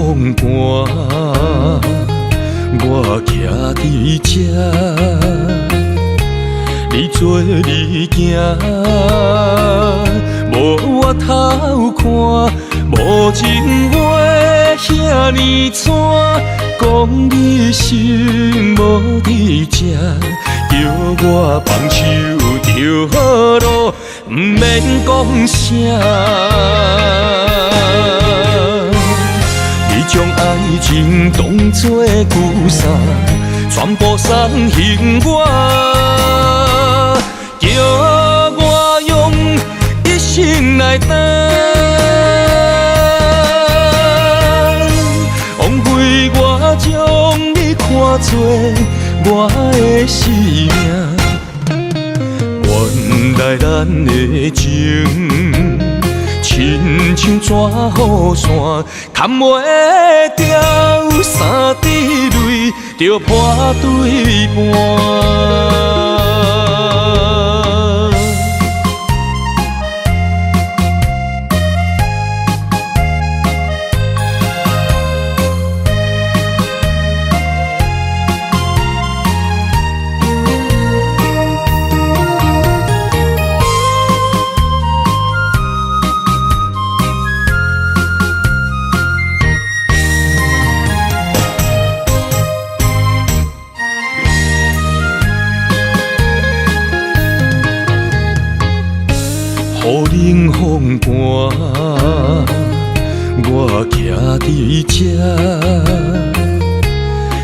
风寒，我徛伫这，你做你行，无我头看，无情话遐尼惨，讲你心无伫这，叫我放手就好咯，毋免讲啥。将爱情当作旧衫，全部送还我，叫我用一生来等，枉费我将你看作我的生命，原来咱的情。亲像纸雨伞，牵袂住三滴泪，就破对半。雨冷风寒，我徛伫这，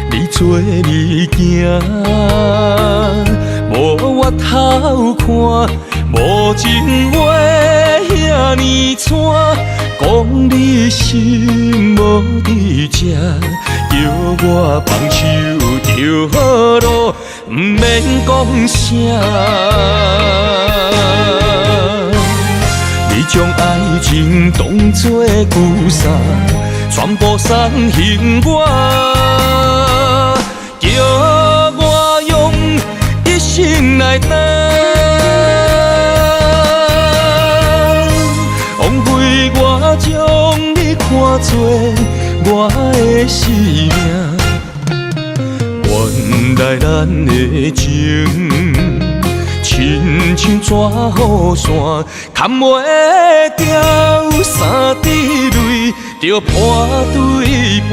你做你行，无我头看，无情话遐尼惨，讲你心无伫这，叫我放手就好咯，毋免讲啥。你将爱情当作旧衫，全部送还我，叫我用一生来等，枉费我将你看作我的生命，原来咱的情。亲像纸雨伞，牵袂住三滴泪，就破对半。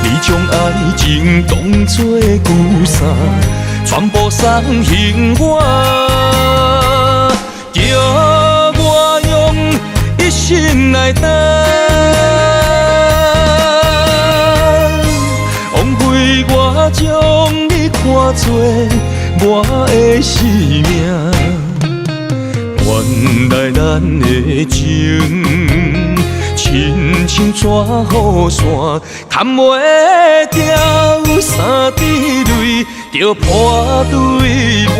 你将爱情当作旧衫，全部送还我，叫我用一生来等。我将你看作我的生命，原来咱的情，亲像纸雨伞，牵袂住三滴泪，就破对半。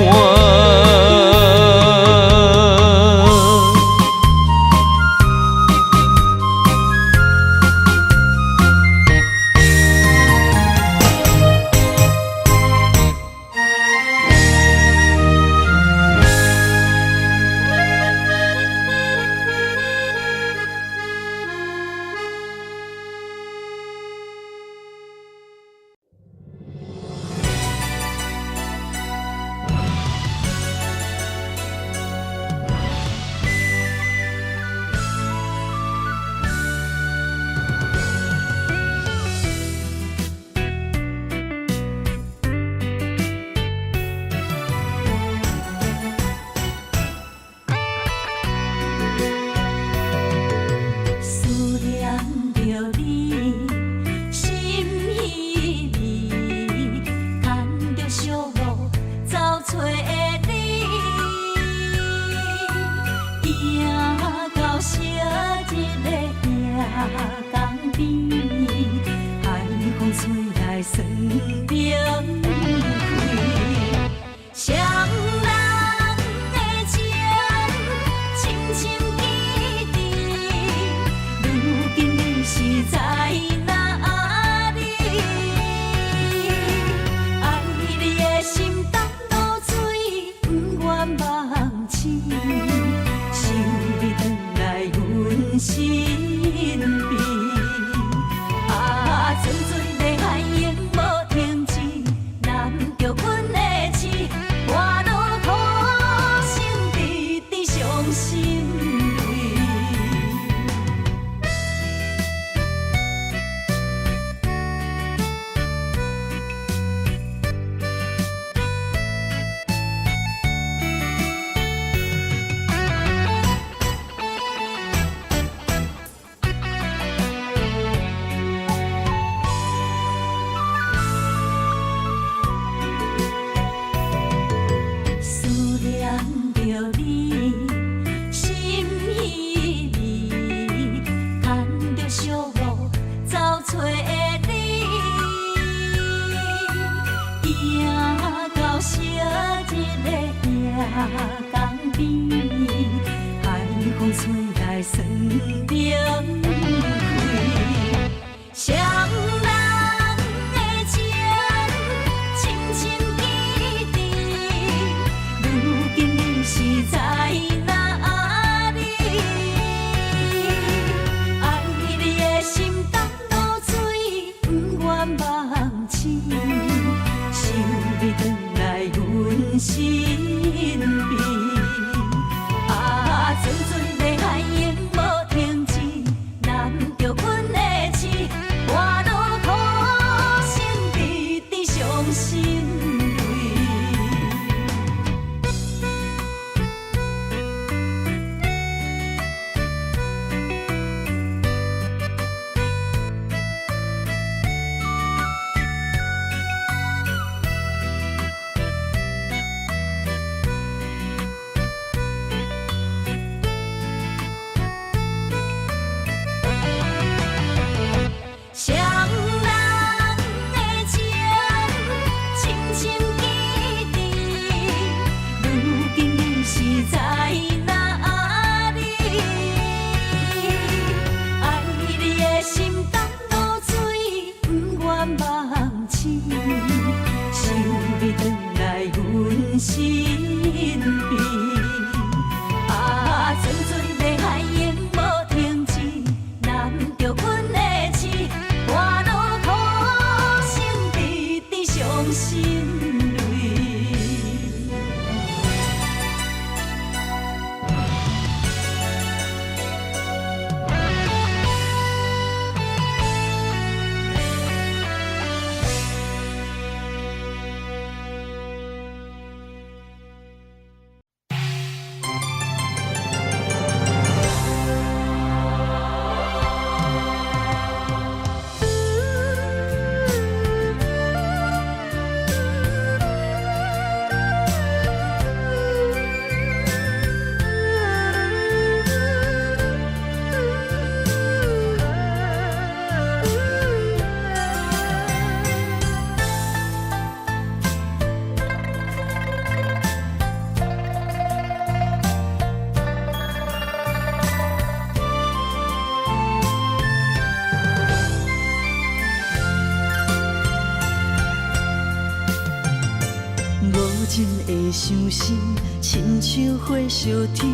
伤心，亲像火烧天，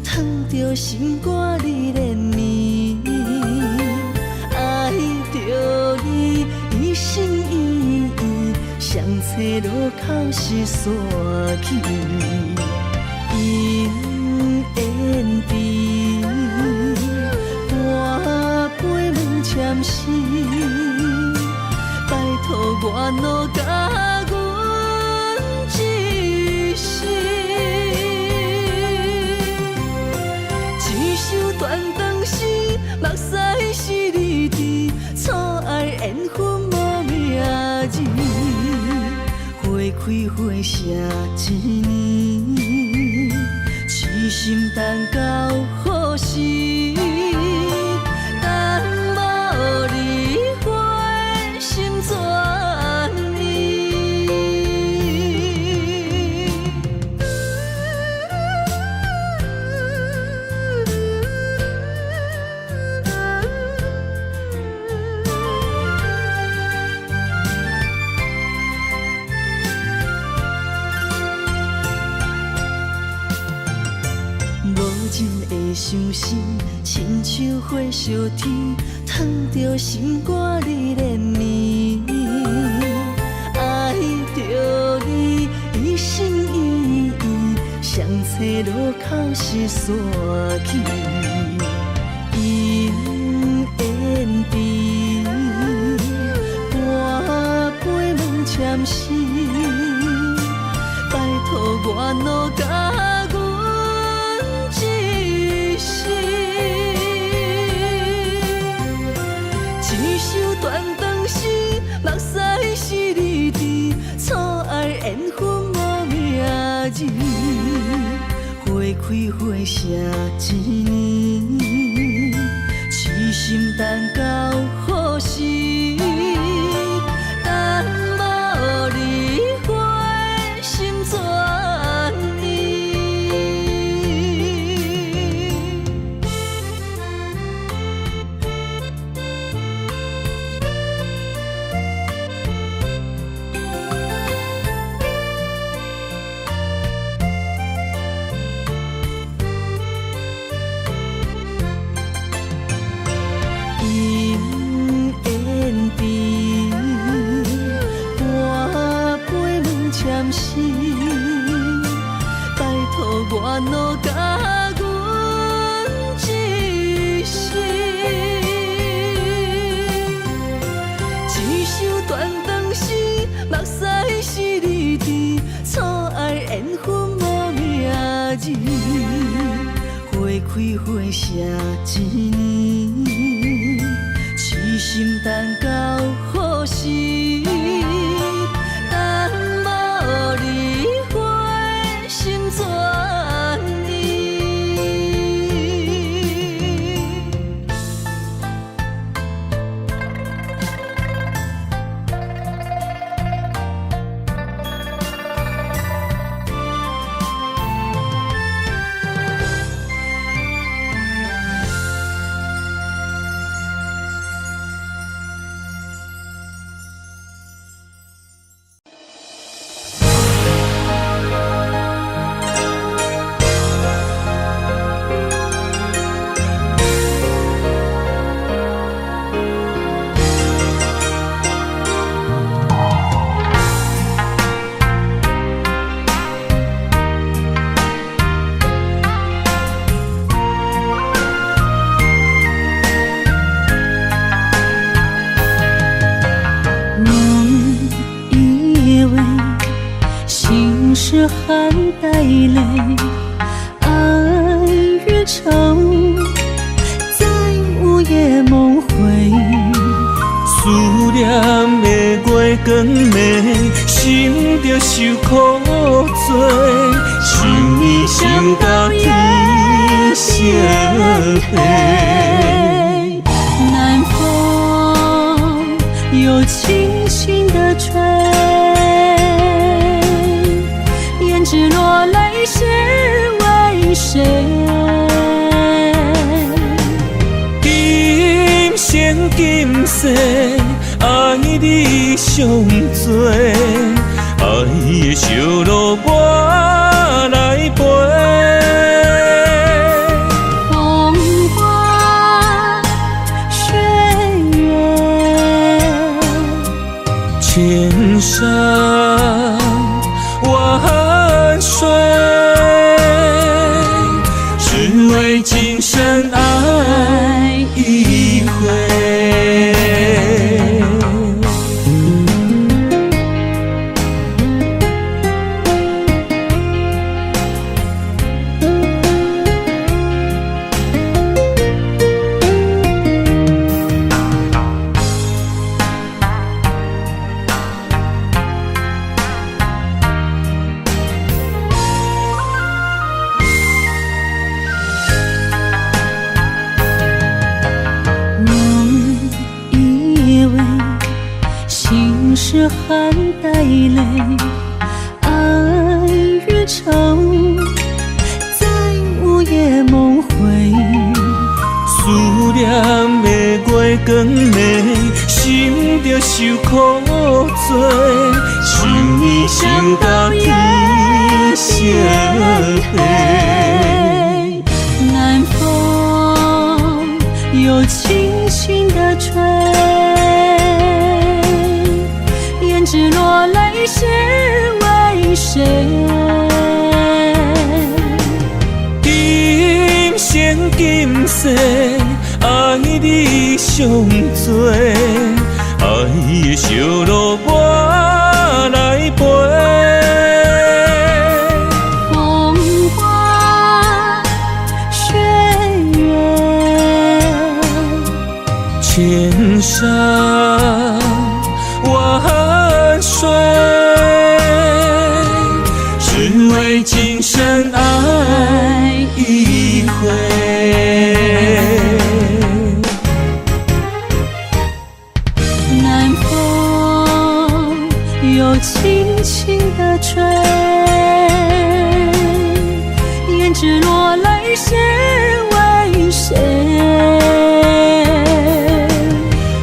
烫着心肝你连绵。爱着你，一心一意，相册路口是山去。姻缘甜，半杯问签诗，拜托我努甲阮一世。一首断肠诗，目屎是你滴，错爱缘分无名字，花开花谢一年，痴心等到何时？等无你，花心怎呢？伤心，亲像火烧天，烫着心肝你连绵。爱着你，一心一意，相册路口是山去。姻缘甜，半杯问签诗，拜托我努甲一首断肠诗，目屎是你滴，错爱缘分无名字，花开花谢一年，痴心等到何时？等无你，花心怎呢？我努甲阮一世，一首断肠诗，目屎是你滴，错爱缘分无名字，花开花谢一年，痴心等到何时？等无你，花心怎？是含带泪，爱越长，在午夜梦回。思念的月光暝，心着受苦做，想你想到天色黑。南风又轻轻地吹，胭脂落泪是为谁？今生今世爱你上多，爱的小路我来陪。风花雪月，千山万水，只为今生爱一回。是含带泪，爱与愁在午夜梦回。思念的月光暝，心着受苦做，想你想到天色黑。南风又轻轻地吹，胭脂落泪是为谁？今生今世爱你上多，爱的小路我来陪。风花雪月，千山万水，只为今生爱一回。南风又轻轻地吹，胭脂落泪是为谁？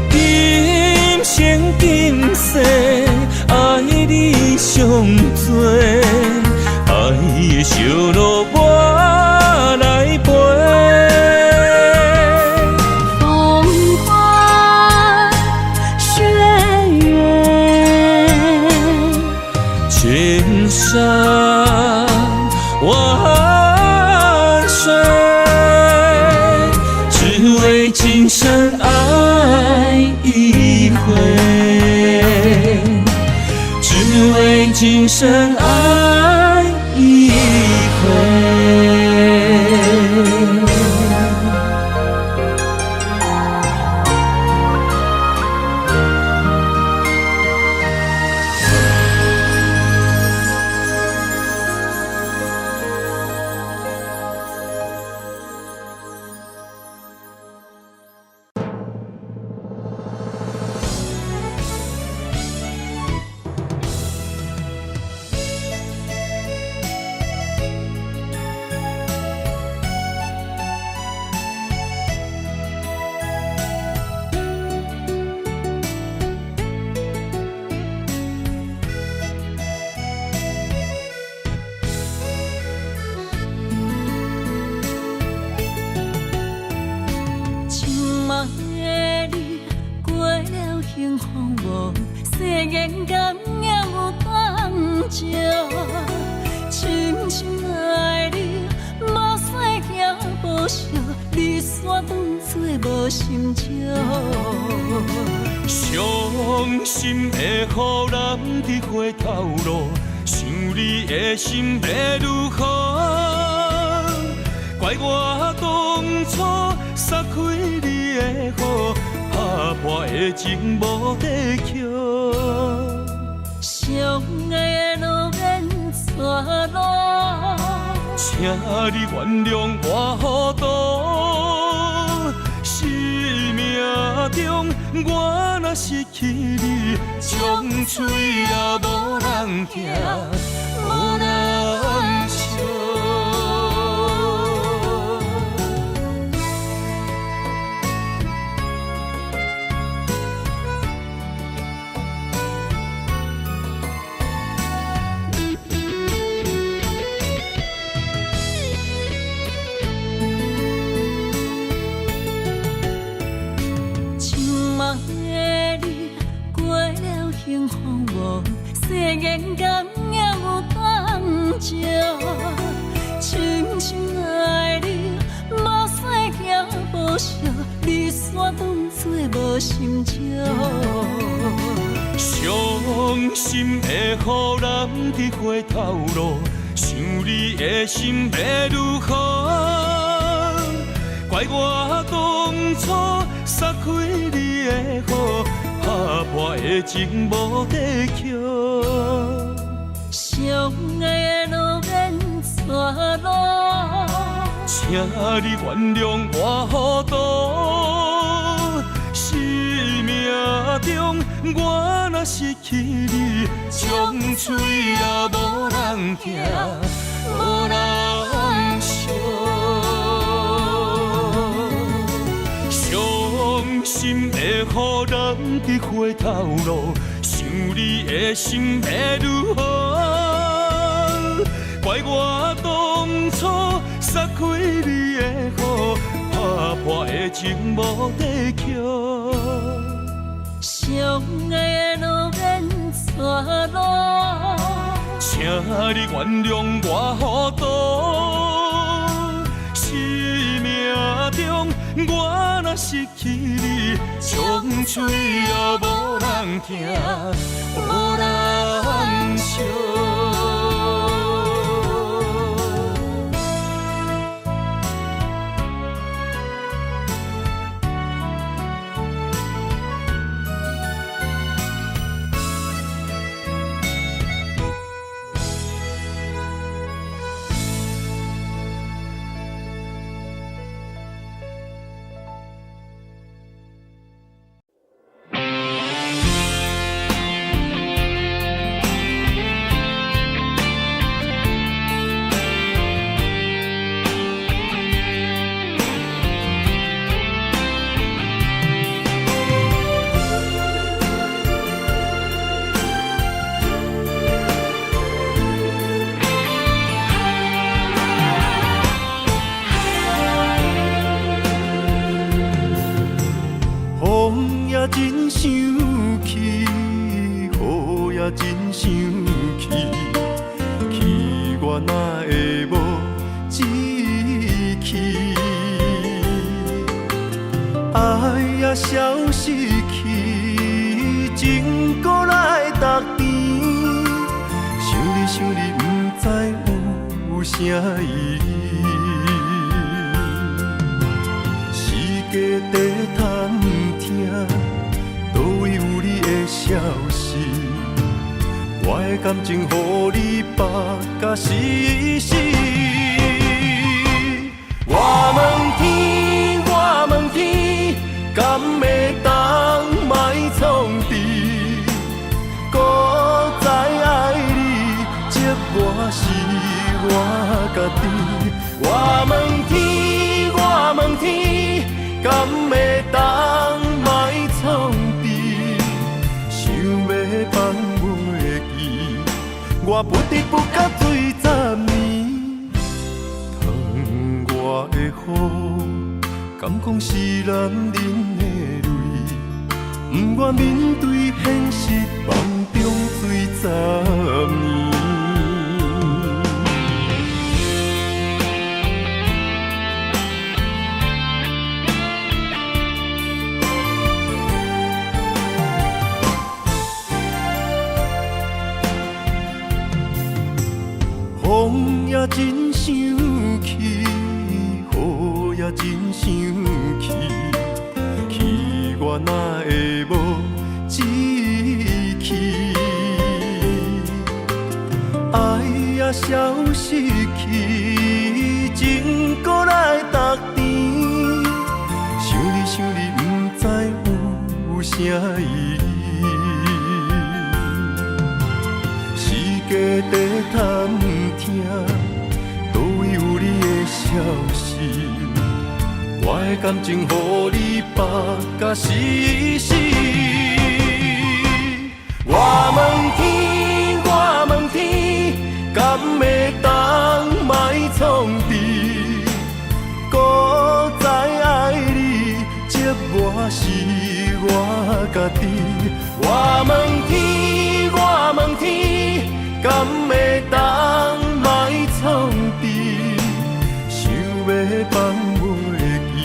今生今世爱你上多，爱的小路我来陪。风花雪月，千山万水，只为今生爱一回，只为今生爱一回。幸福无世间甘也有当照，深深爱你，无细行无惜，离散当作无心照。伤心会予人伫回头路，想你的心要如何？怪我当初撒开你的雨。打破的情无地桥，相爱的路免错路，请你原谅我糊涂。生命中我若失去你，将嘴也无人听，无人笑。幸福无，世间甘也有当食。深深爱你，无细行无惜，你煞当作无心照。伤心会予人伫回头路，想你的心要如何？怪我当初撒开你的好，打破的情无地桥。相爱的路免错路，请你原谅我糊涂。生命中我若失去你，将嘴也无人听，无人笑。伤心会予人伫回头路，想你的心要如何？怪我当初撒开你的好，打破的情无地桥。相爱的路免错路，请你原谅我糊涂。生命中我若失去你，将嘴也无人听，无人笑。真生气，雨也真生气，气我哪会无志气？爱也消失去，情搁来逐甜。想你想你，不知有啥意义。世界在探听。倒位有你的消息？我的感情，予你绑甲死死。我问天，我问天，敢会当莫创治？搁再爱你，这我是我家己。我问天，我问天，敢会当莫创治？放袂记，我不得不甲醉10年。窗外的雨，敢讲是男人的泪，不愿面对现实，梦中醉10年。风也真生气，雨也真生气，气我哪会无志气？爱也消失去，情搁来逐甜。想你想你，不知有啥意义？世界在探听，倒位有你的消息？我的感情，予你绑甲死死。我问天，我问天，敢会当莫创治？搁再爱你，这我是我家己。我问天，我问天，敢会当莫创治？想要放袂记，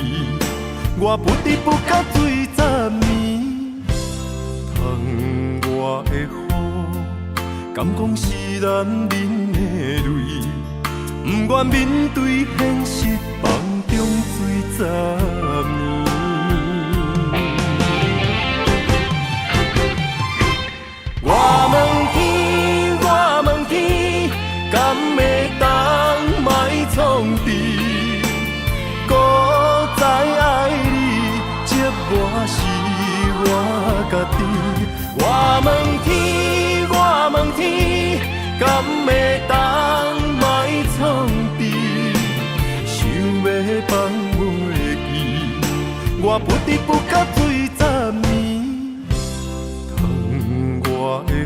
我不得不甲水十年。窗外的雨，敢讲是男人的泪？不愿面对现实，梦中水十年。我问天，我问天，敢会当莫创治？搁再爱你，这我是我家己。我问天，我问天，敢会当莫创治？想要放袂记，我不得不甲水十年。窗外的雨，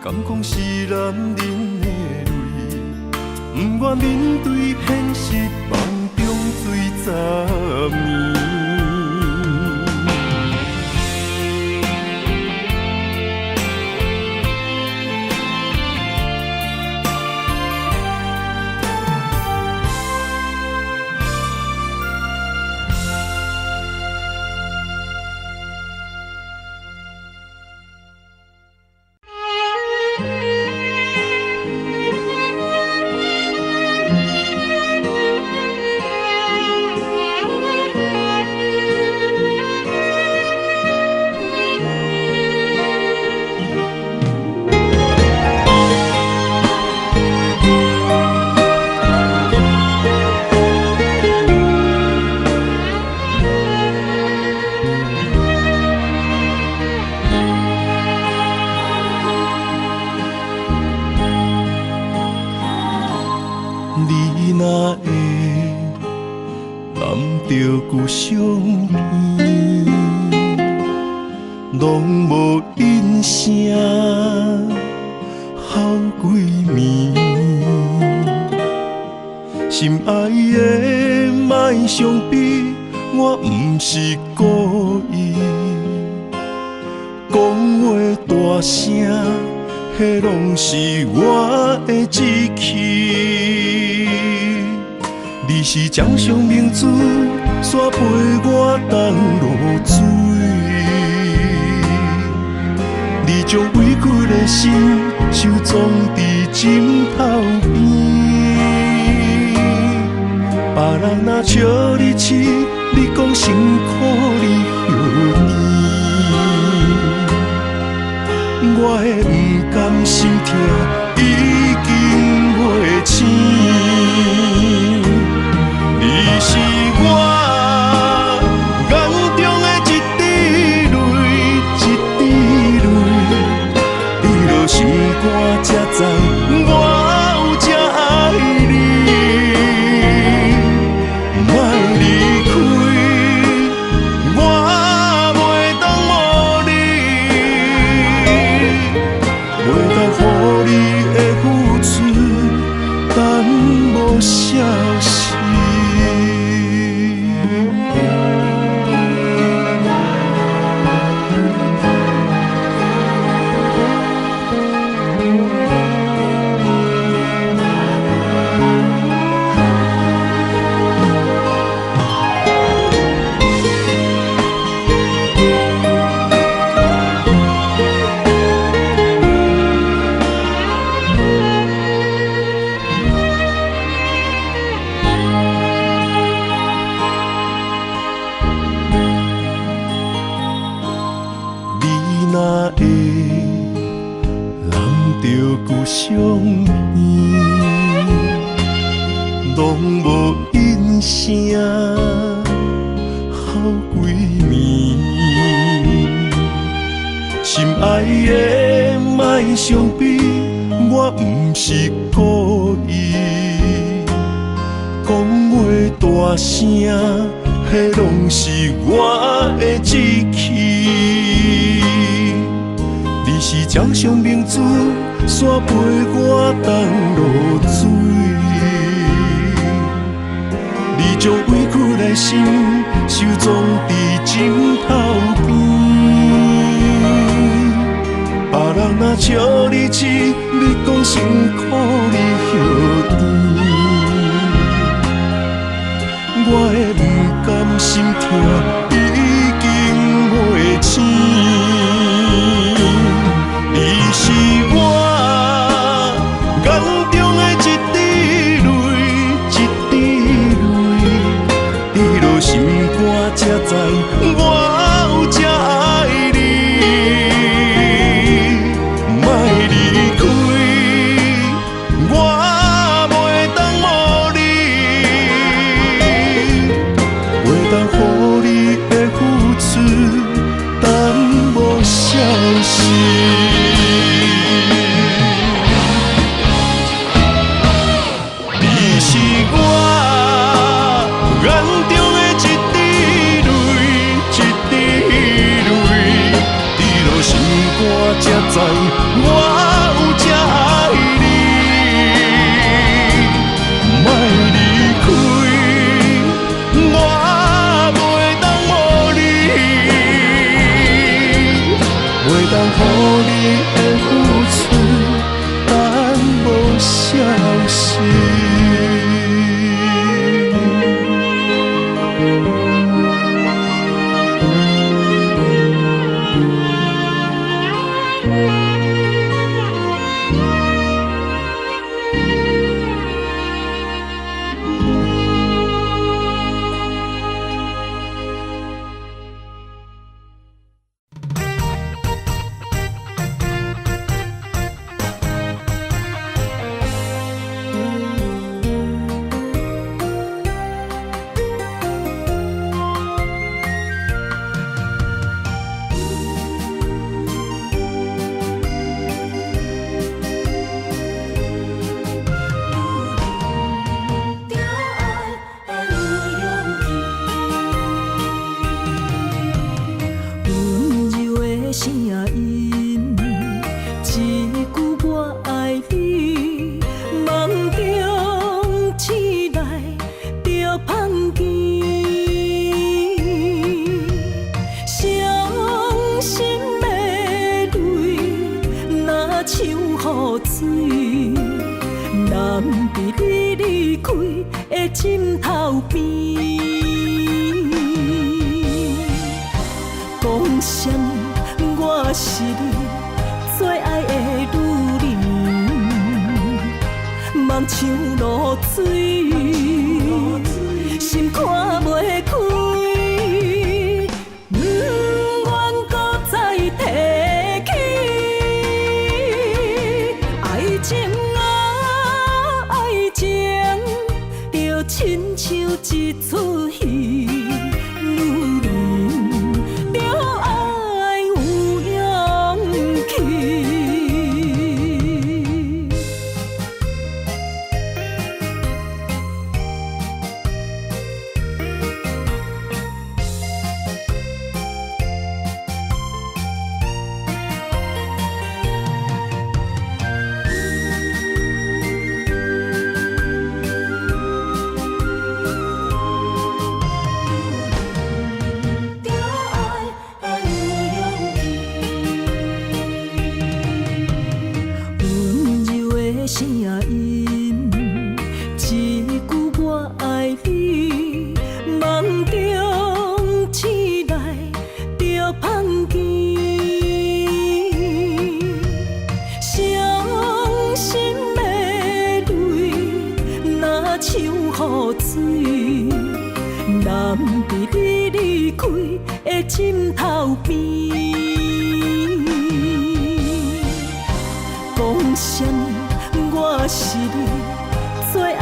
敢讲是男人的泪？不愿面对现实，梦中水十年。旧相片，拢无音声，好几暝。心爱的，莫伤悲，我不是故意。讲话大声，迄拢是我的志气。你是掌上明珠，煞陪我东落水。你将委屈的心收藏伫枕头边。别人若笑你痴，你讲辛苦你著甜。我的不甘心痛已经袂生。你是我眼中的一滴泪，一滴泪，你落心肝才知我有这爱你。莫离开，我袂当无你，袂当予你的付出等无消息。相片拢无音声，好几暝。心爱的，莫伤悲，我不是故意。讲话大声，迄拢是我的志气。你是掌上明珠，煞陪我东落水。你将委屈的心收藏伫枕头边。别人若笑你痴，你讲辛苦你许甜。我的不甘心痛已经袂醒，你是我眼中的一滴泪，一滴泪滴落心肝，才知我有这爱你。莫离开，我袂当无你，袂当予你的付出耽误消息。你是我眼中的一滴泪，一滴泪滴落心肝，才知我有这爱你。莫离开，我袂当无你，袂当予你的付出耽误消息。枕头边，讲啥我是你最爱的女人，梦像露水，心看袂开，不愿搁再提起爱情啊，爱情。亲像一出戏，女人着爱有勇气。声音，一句我爱你，梦中醒来着碰见，伤心的泪若像雨水，淋伫你离开的枕头边，讲啥？我是你最爱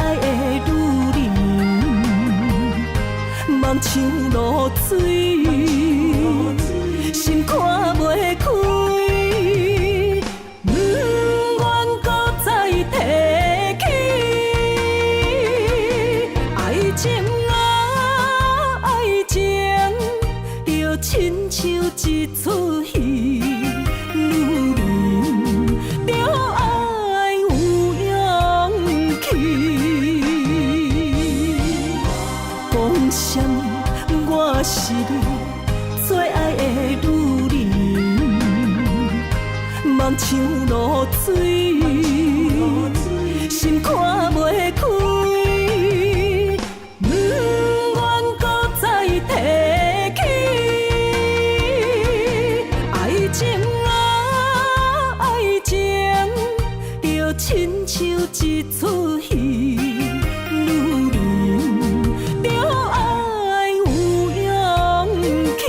的女人，梦像露水，心看袂开，不愿搁再提起爱情啊，爱情着亲像一出戏。讲是你最爱的女人，梦像露水，心看袂开，不愿搁再提起。爱情啊，爱情，就亲像一出戏，女人着爱有勇气。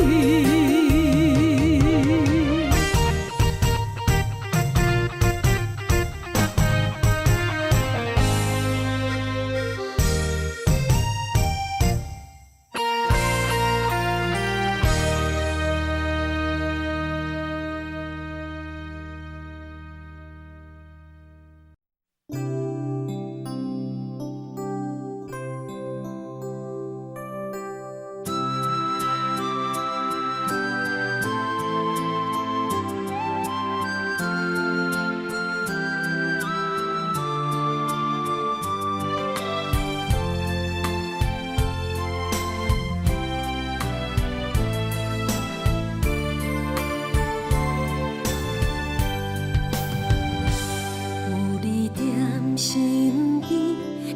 身边，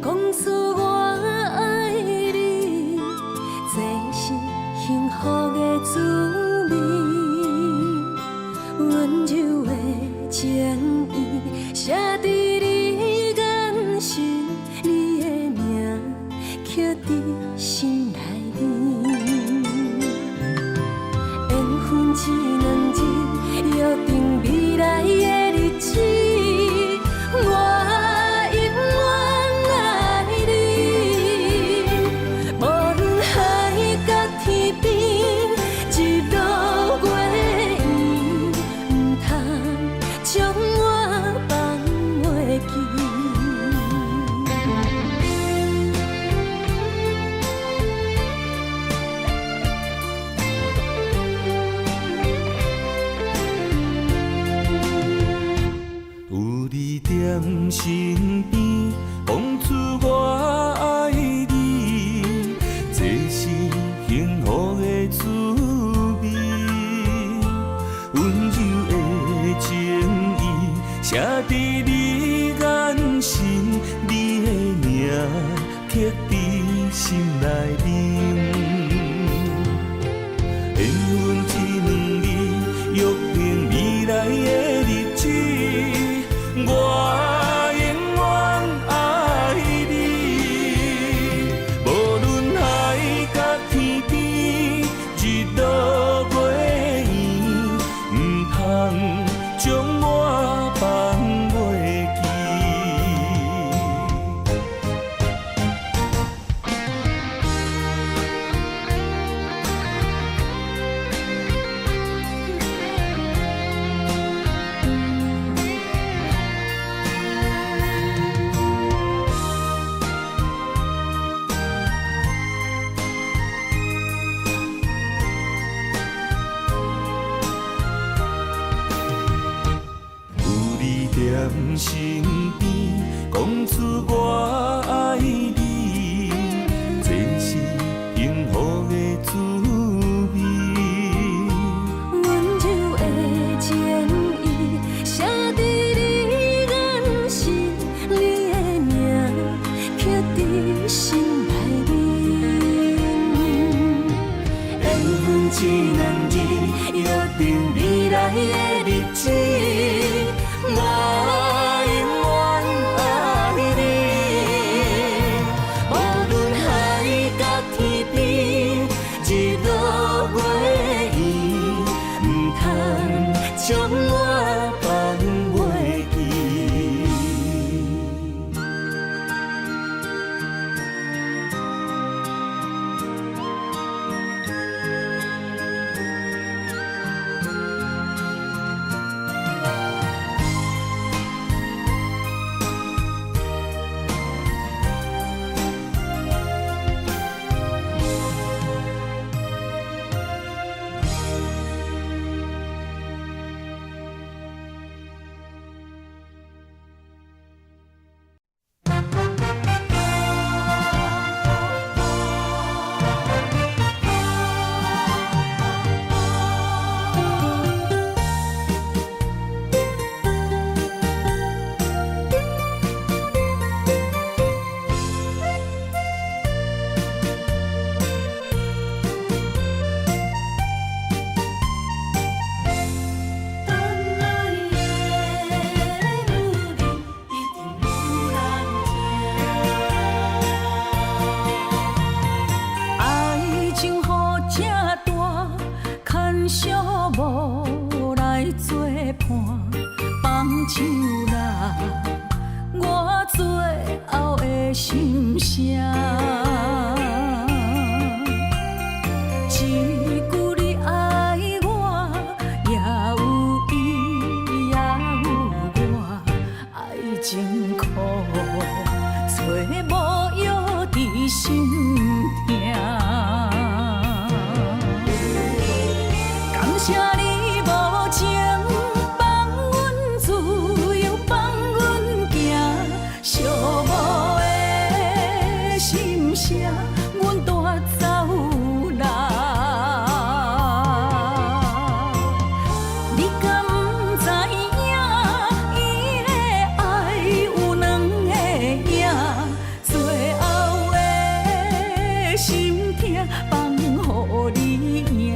讲出我爱你，这是幸福的滋味。温柔的情意写在你眼神，你的名刻在心内面。缘分一两字，约定未来的日子。我永远爱你，无论海角天边，日落月圆，唔通将我放袂记。在身边，讲出我爱你，这是幸福的滋味。温柔的情意写在你眼神，你的名刻在心内面。缘分一两字，约定未来的日子。我永远爱你，无论海角天边，日落月圆，唔通将我放袂记。放手啦，我最后的心声。一句你爱我，也有伊，也有我，爱情苦，找无药伫心痛。感谢你无情，放阮自由，放阮行，寂寞的心声，阮带走啦。你敢不知影，伊的爱有两个影，最后的心痛放予你赢。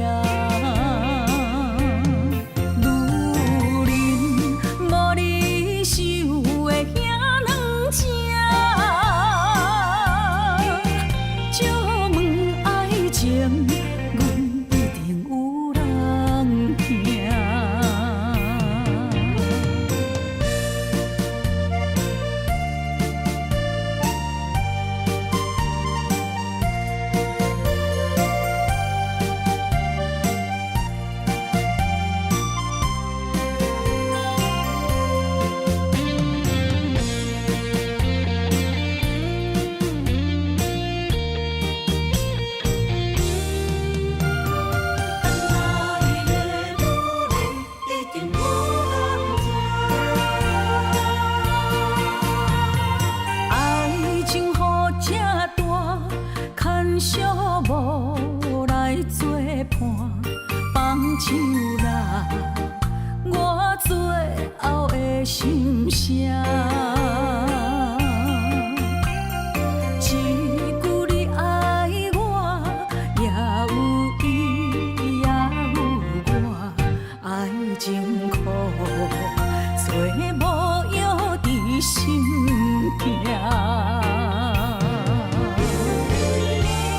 放手啦，我最后的心声。一句你爱我，也有伊，也有我，爱情苦，找无药伫心痛。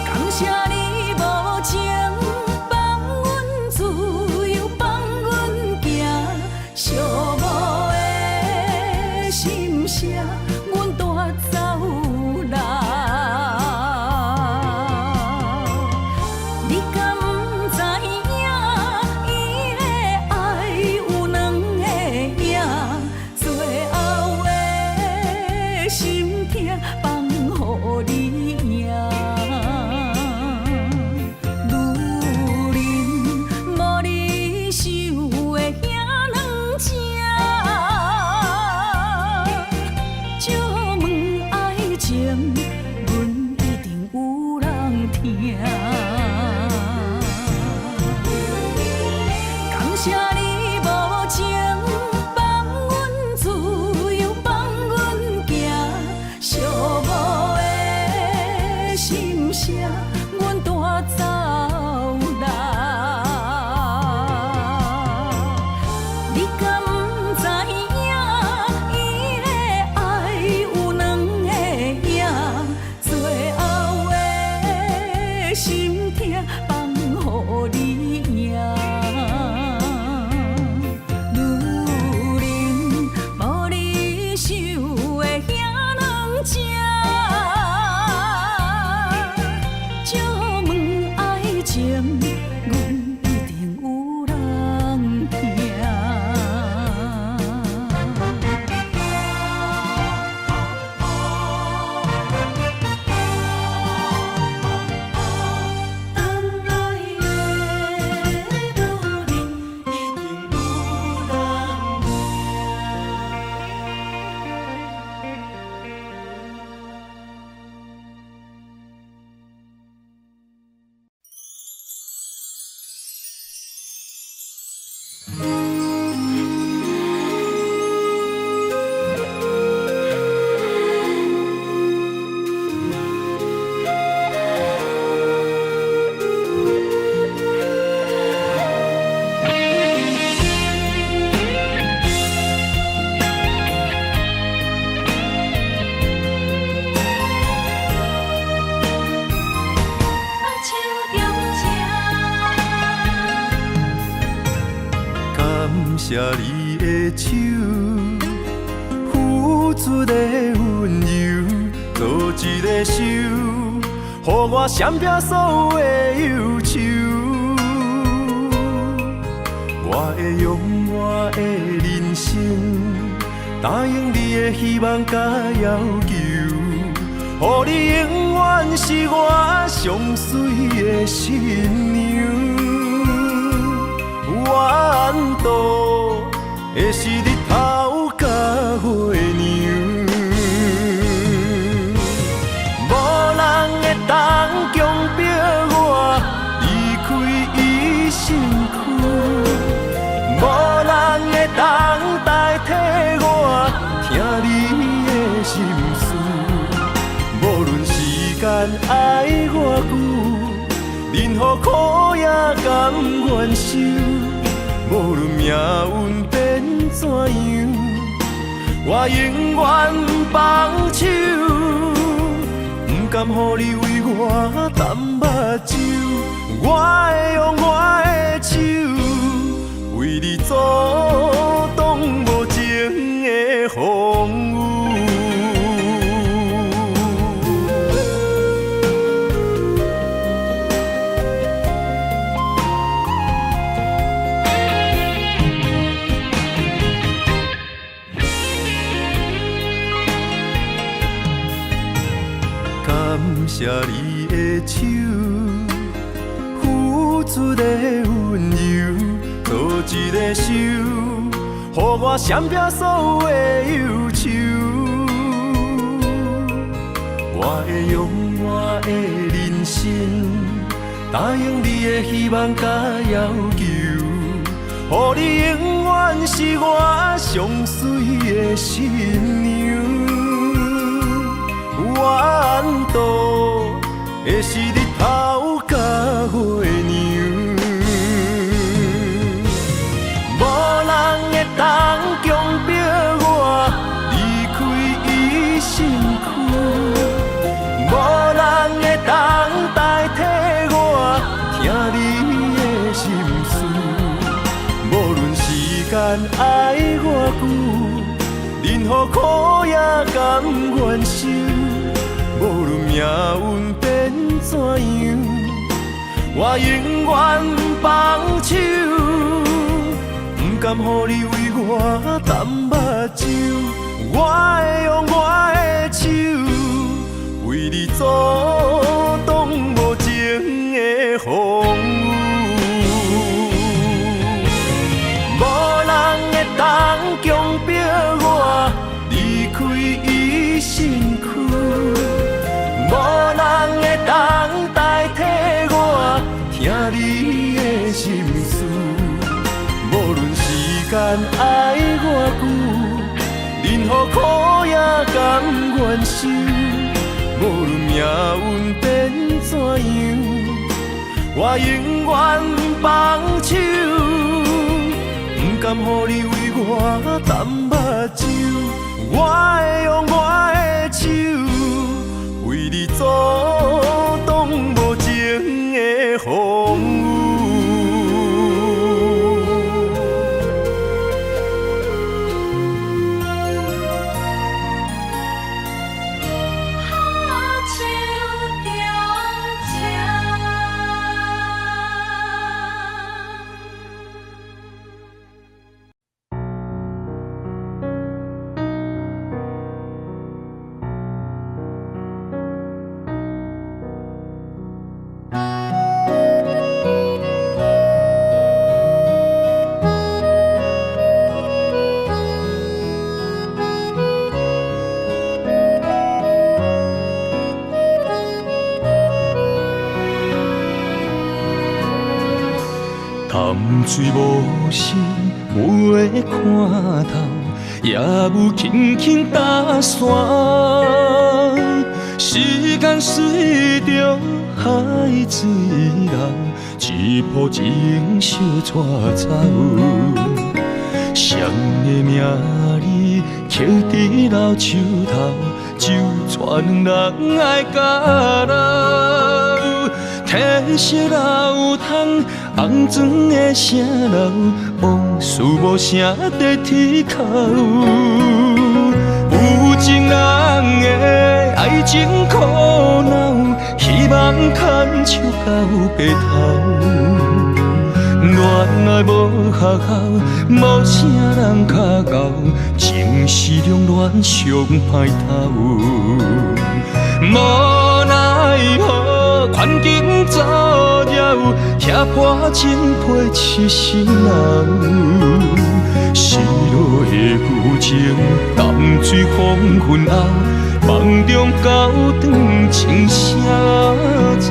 感谢你无情。寂寞的心声，阮带走啦。你敢不知影，伊的爱有两个影，最后的心痛放予你赢。感谢你无情，放阮自由，放阮行，寂寞的心声，阮带走啦。你敢不知影，伊的爱有两个影，最后的心痛放予你赢。谢你的手，付出的温柔，做一个手，予我闪避所有的忧愁。我会用我的人生，答应你的希望甲要求，予你永远是我上水的新娘。缘投的是日头甲月亮，无人会当强迫我离开伊身躯，无人会当代替我听你的心事。无论时间爱偌久，任何苦也甘愿受。无论命运变怎样，我永远放手，不甘予你为我淡目睭。我会用我的手，为你阻挡无情的风雨。感谢你的手，付出的温柔，做一个手，予我闪避所有的忧愁。我会用我的人生，答应你的希望甲要求，予你永远是我上水的新娘。缘投的是日头甲月亮，无人会当强迫我离开伊身躯，无人会当代替我听你的心事。无论时间爱偌久，任何苦也甘愿受。无论命运变怎样，我永远放手，不甘予你为我淡目睭。我会用我的手，为你阻挡无情的风雨。无人会当强迫我离开伊身躯，无人会当代替我听你的心事。无论时间爱偌久，任何苦也甘愿受。无论命运变怎样，我永远放手，不甘予你为我淡目睭。我会用我的手，为你阻挡无情的风雨。潭水无声，袂看透，也有轻轻打散。时间随着海水流，一步情相带走。谁的名字刻伫老树头，就全人爱甲老。褪色老汤红砖的城楼，往事无声在天口。有情人的爱情苦恼，希望牵手到白头。恋爱无学校，无啥人较敖，情是两恋上歹头。无奈何，环境造谣，遐破情配痴心人。失落的旧情，淡水黄昏后，梦中高长情声走。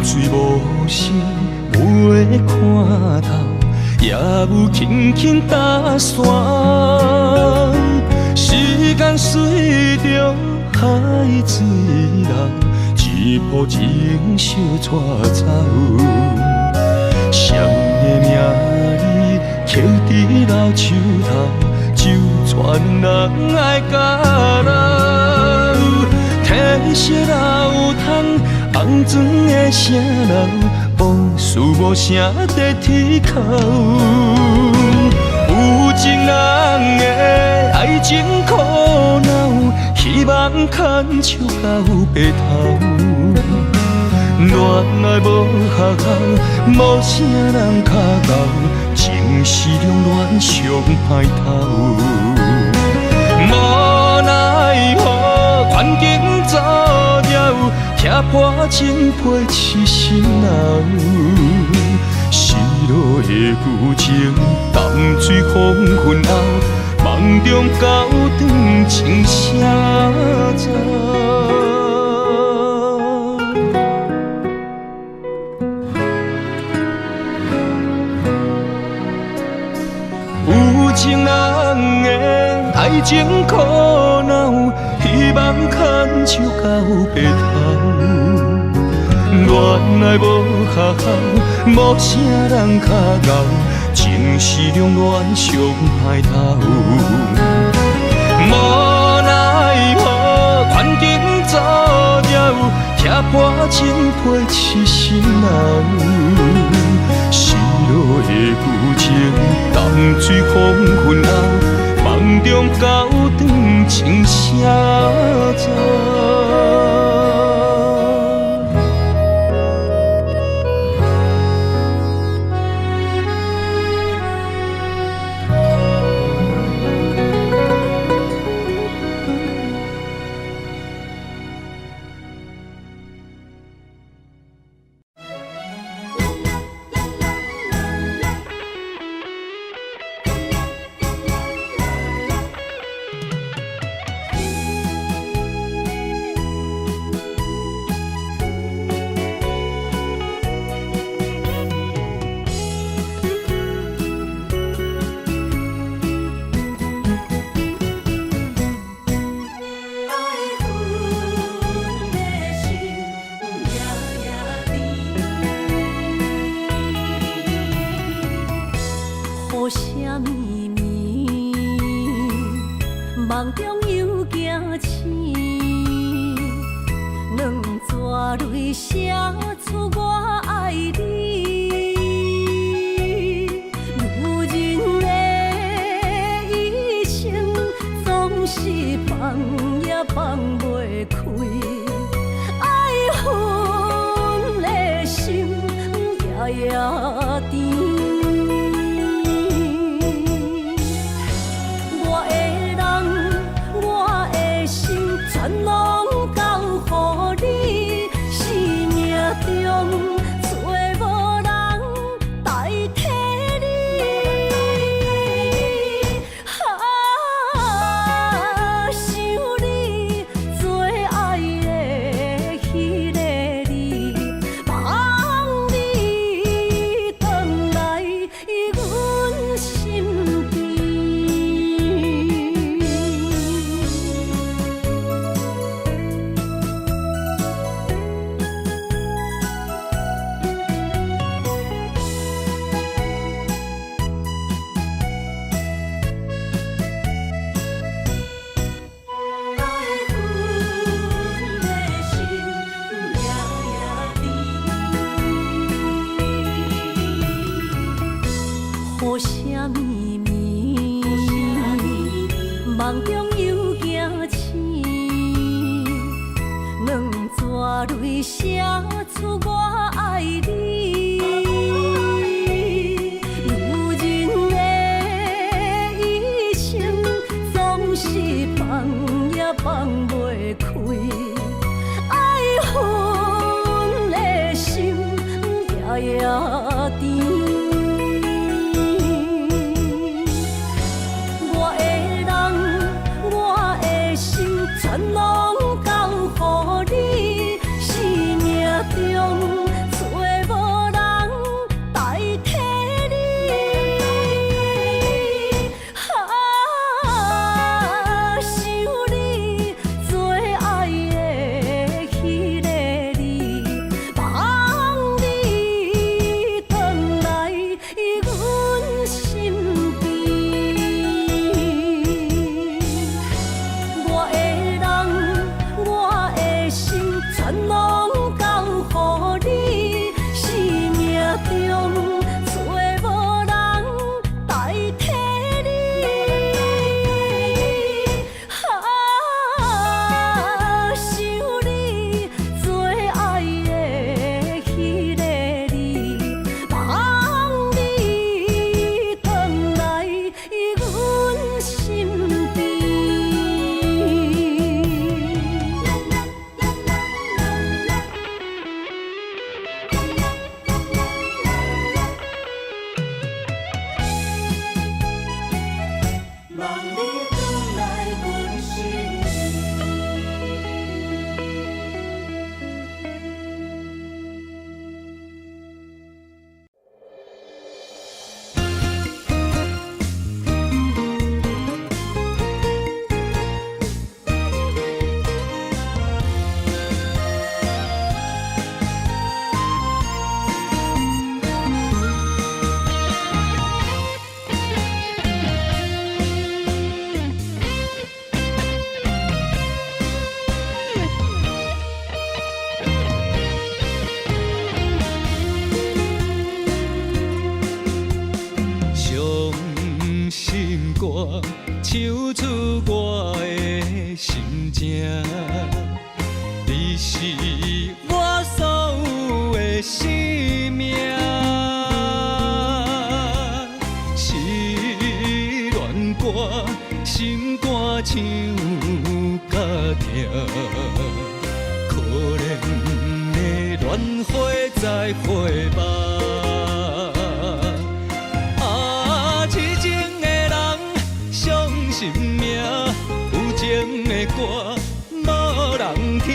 水无声，袂看透，也有轻轻打旋。时间随着海水流，一步情相带走。谁的名字刻伫老树头，就全人爱甲人。褪色老窗，红砖的城楼，往事无声在天口。有情人的爱情苦恼，希望牵手到白头。恋爱无学校，无啥人较敖，情是两恋上歹头。无奈何，环境造谣，遐破情配痴心人。失落的旧情，淡水黄昏后，梦中高长情声走。有情人的爱情苦恼，希望牵手到白头。恋爱无学校，无啥人较敖，情是两恋上歹头。无奈何，环境造谣，遐破情配痴心人。失落的旧情，淡水黄昏后，梦中高长情声走。梦中又惊醒，两撮泪写出我爱你。女人的一生总是放也放袂开，爱恨的心夜夜甜。全拢交予你，生命中找无人代替你。想你最爱的迄个你，望你回来。梦中又惊醒，两纸泪写出我爱你。女人的一生总是放也放袂开，爱恨的心夜夜甜。全拢交乎你，生命中找无人代替你。想你做爱的迄个你，望你回来阮身边。全拢交乎你，生命中找无人代替你。想你做爱的迄个你，望你回来阮身边。唱出我的心情，你是我所有的生命。失恋歌，心肝唱甲痛，可怜的恋花再会吧。心命有情的歌，无人听，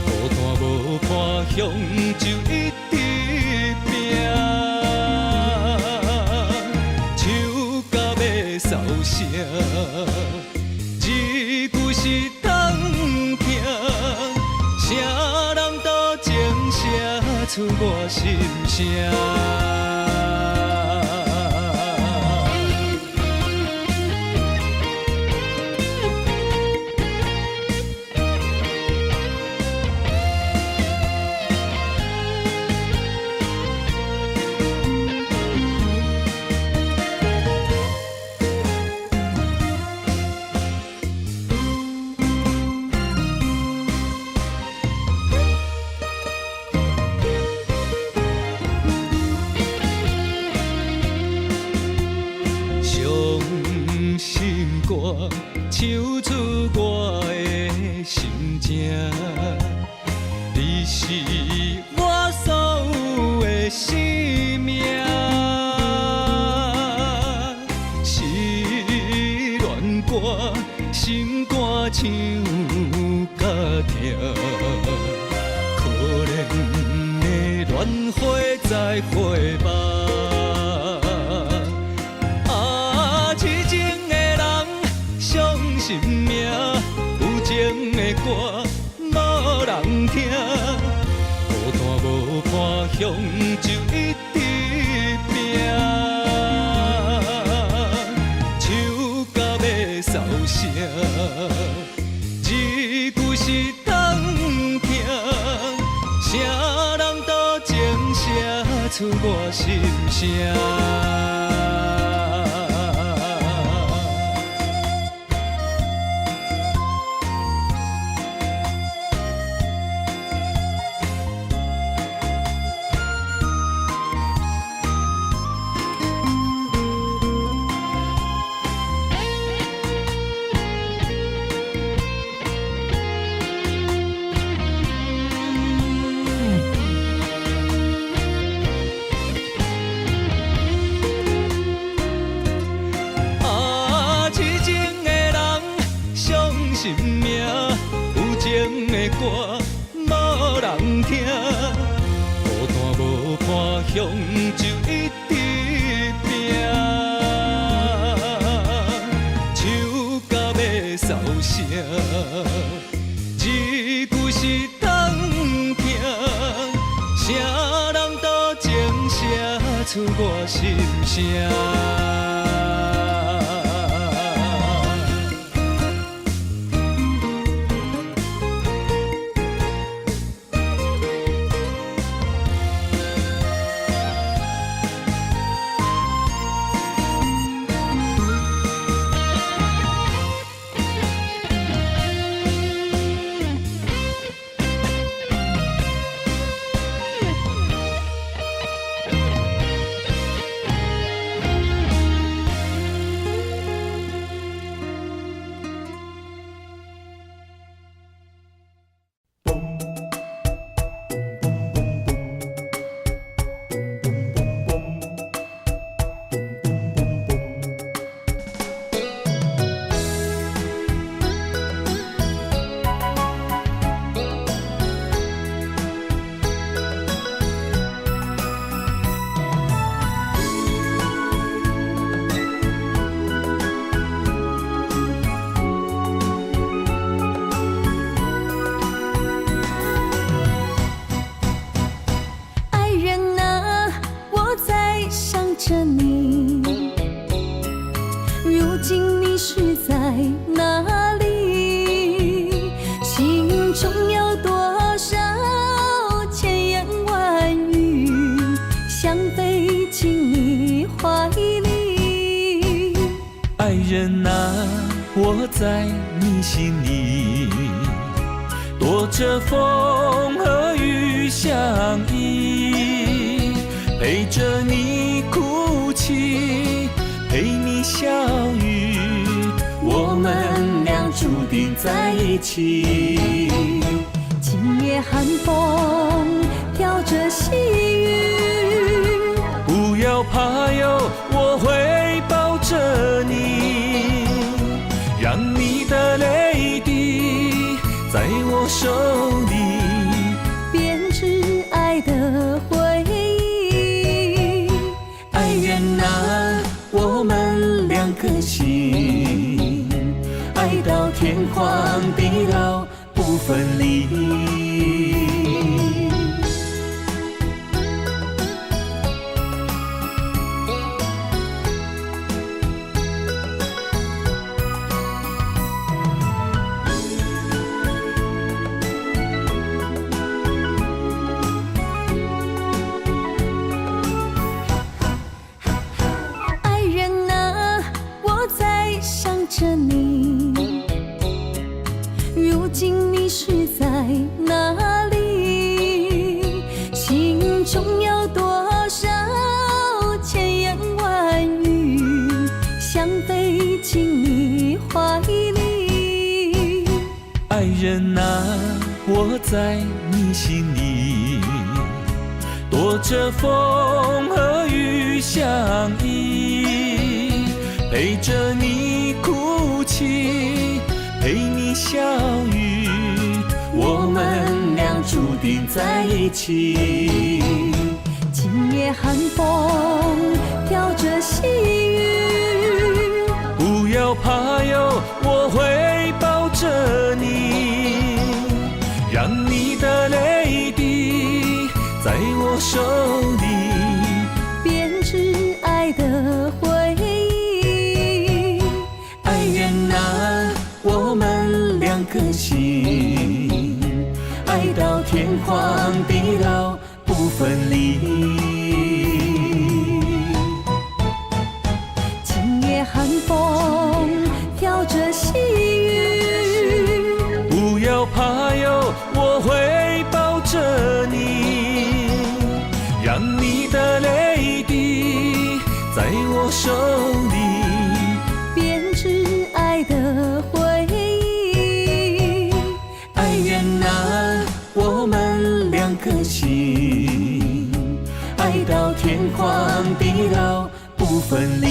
孤单无伴乡就一直拼，唱到要扫声，一句是通听，啥人都情写出我心声。唱出我的心情，你是我所有的生命。失恋歌，心肝唱甲痛，可怜的恋花再会吧。心命有情的歌，无人听，孤单无伴乡就一直拼，唱到要扫声，一句是通听，啥人都情写出我心声。心命，有情的歌无人听，孤单无伴乡就一直拼，唱到要扫声，字句是通听，啥人都情写出我心声。我在你心里，躲着风和雨相依，陪着你哭泣，陪你笑语，我们俩注定在一起。今夜寒风飘着细雨，不要怕哟，我会抱着你，让你的泪滴在我手里编织爱的回忆。爱人啊，我们两颗心，爱到天荒地老不分离。着你，如今你是在哪里？心中有多少千言万语，想飞进你怀里。爱人啊，我在你心里，躲着风和雨相依，陪着你哭泣，陪你笑语，我们俩注定在一起。今夜寒风飘着细雨，不要怕哟，我会抱着你，让你的泪滴在我手里编织爱的回忆。爱人啊，我们两颗心，爱到天荒地老不分离。今夜寒风飘着细雨，不要怕哟，我会抱着你，让你的泪滴在我手里编织爱的回忆。爱人啊，我们两颗心，爱到天荒地老不分离。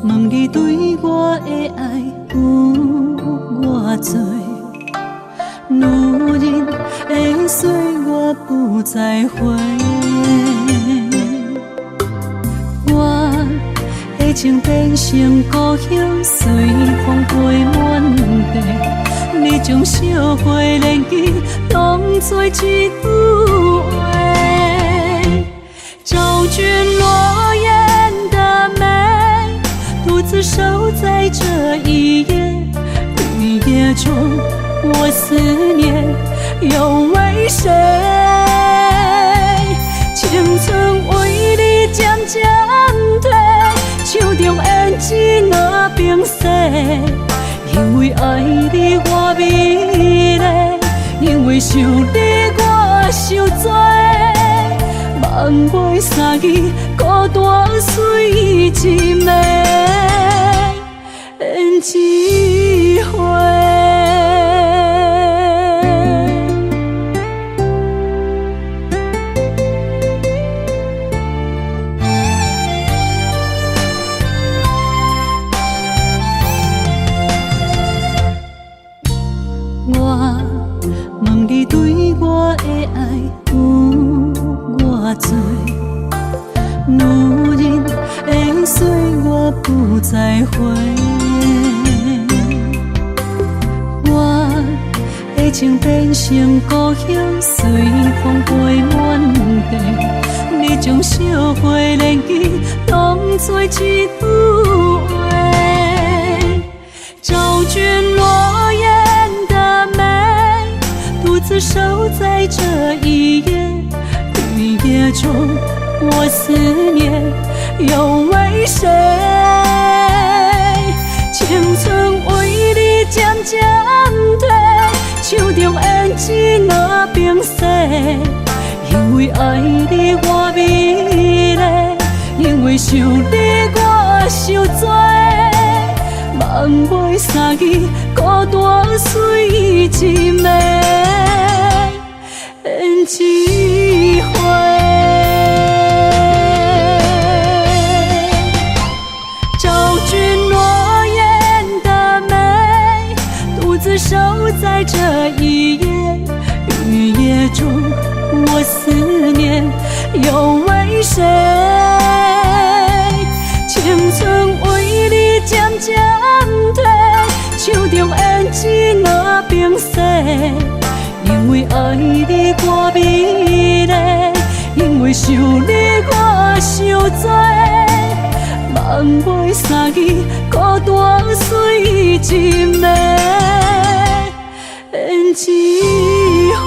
问你对我的爱有偌多？女人的岁月不再回，我的情变成故乡，随风飞满地。你将烧花年纪当作一句话，找君落雁的美，独自守在这一夜。绿叶中，我思念又为谁？青春为你渐渐褪，手中胭脂若冰释。因为爱你我美丽，因为想你我受罪，望袂相依，孤单随一暝，胭脂花。我问你对我的爱有偌多？女人的岁月不再回，我的情变成故乡，随风飞满地。你将烧花年纪当作一句话，找君落雁的美，独自守在这一夜。绿叶中，我思念又为谁？青春为你渐渐褪，手中胭脂若冰释。因为爱你我美丽，因为想你我受罪，望袂相依，孤单随一暝，胭脂花。找君落雁的美，独自守在这一夜。绿叶中，我思念又为谁？青春为你渐渐褪，手中胭脂若冰释。因为爱你我美丽，因为想你我受罪，望袂相依，孤单随一暝，胭脂花。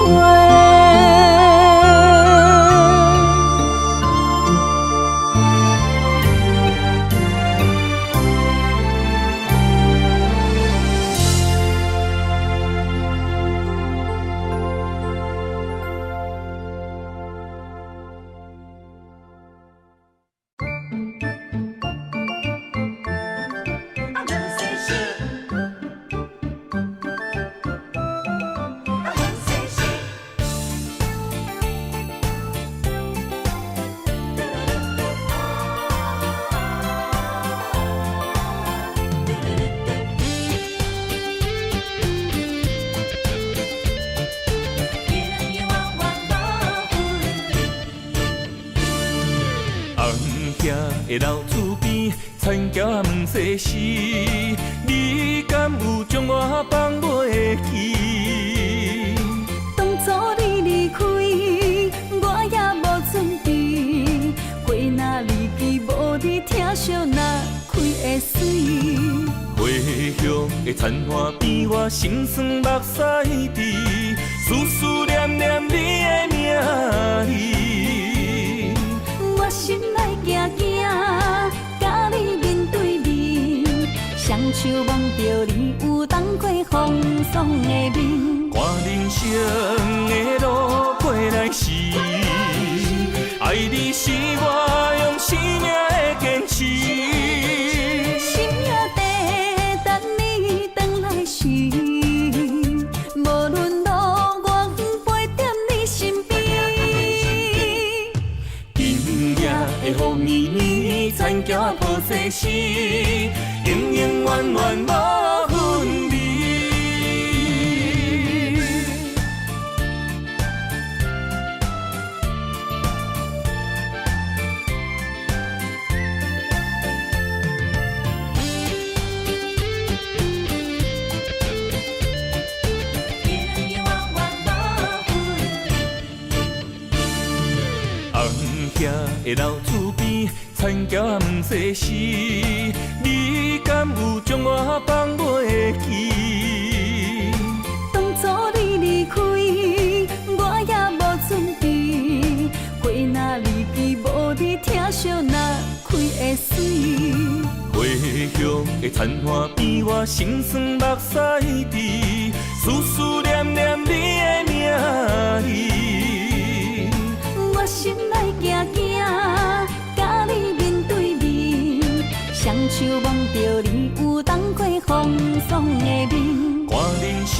的老厝边，田埕问世事，你敢有将我放袂去？当初你离开，我也无准备，花若离枝，无你疼惜若开会水。花香的田花边，我心酸目屎滴，思思念念你的名字。我心内惊惊，甲你面对面，双手望着你有当过风霜的面。看人生的路过来时，爱你是我用生命的坚持。心也地等你回来时，无论路我陪在你身边。今夜的风暝暝，田埕抱世事，永永远远无分离。兄的老厝边，田桥毋世事，你敢有将我放袂记？当初你离开，我也无准备，花若离奇，无你疼惜若开会水。回乡的田花边，我心酸目屎滴，思思念念你的名字。我心内惊惊，甲你面对面，双手望着你有当过风霜的面。看人生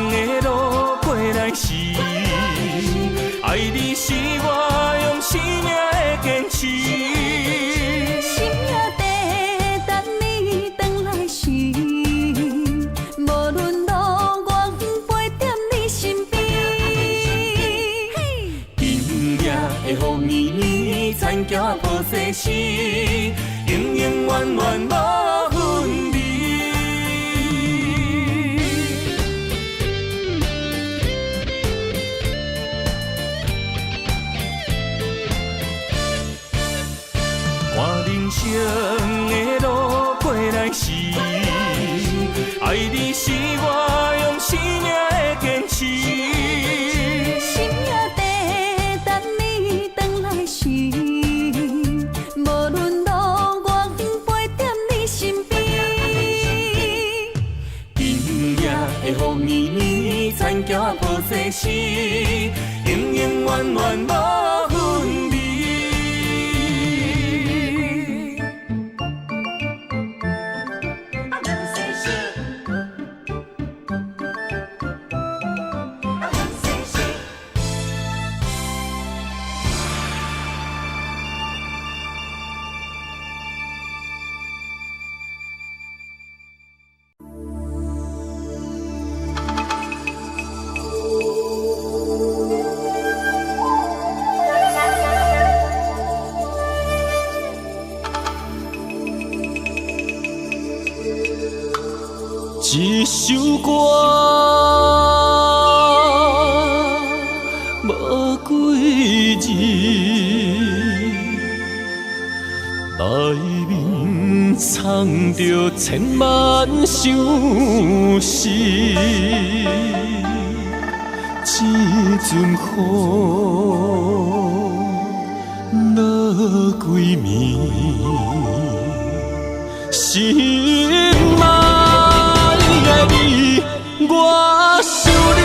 的路过来时，爱你是我用生命的坚持。心也地等你回来时，无论路我陪在你身边。今夜的风暝暝，田桥抱世事，永永远远无分离。看人生的路过来时，爱你是我用生命的坚持。心也地等你回来时，无论路我陪在你身边。今夜的风暝暝，田桥抱世事，永永远远无分离。一首歌无几字，内面藏着千万相思。一阵雨落几暝，心爱的你，我想你。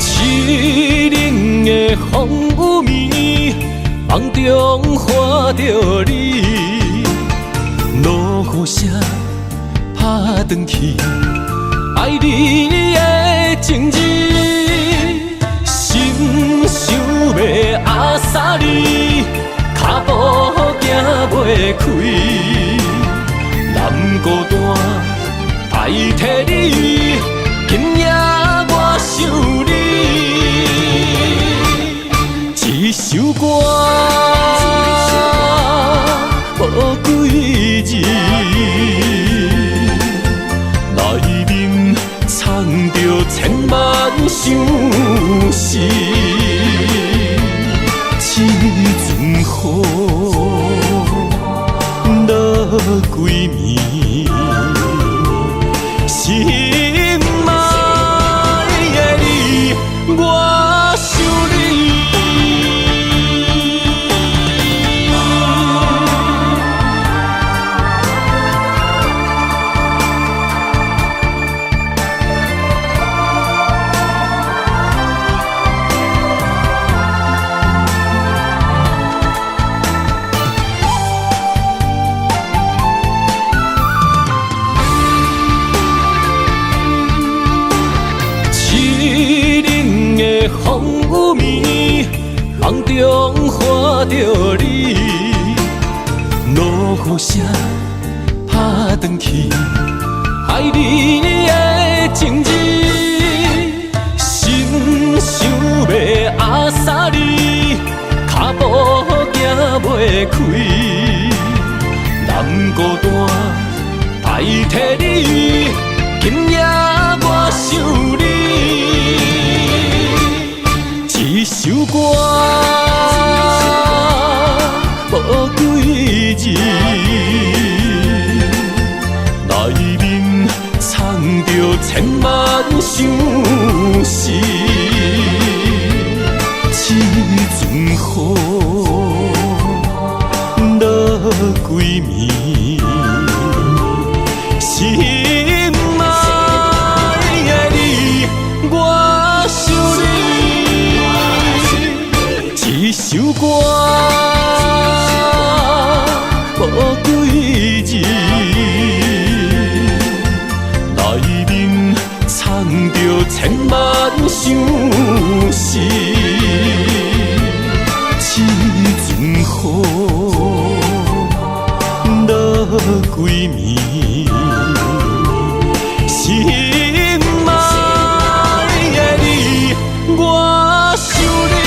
凄冷的风雨暝，梦中看着你，落雨声打转去，爱你的情字。心想要阿萨你，脚步行袂开，南孤单代替你，今夜我想你。一首歌无几字，内面藏着千万相思。一阵雨落几暝，心爱的你，我想你。暝，梦中看着你，落雨声拍转去，爱你的情字，心想要压沙你，脚步行袂开，南孤单代替你，今夜我想你。一首歌，无几字，内面藏着千万相思。这阵雨落几暝，心爱的你，我想你。一首歌，无几字，内面藏着千万相思。这阵雨落几暝，心爱的你，我想你。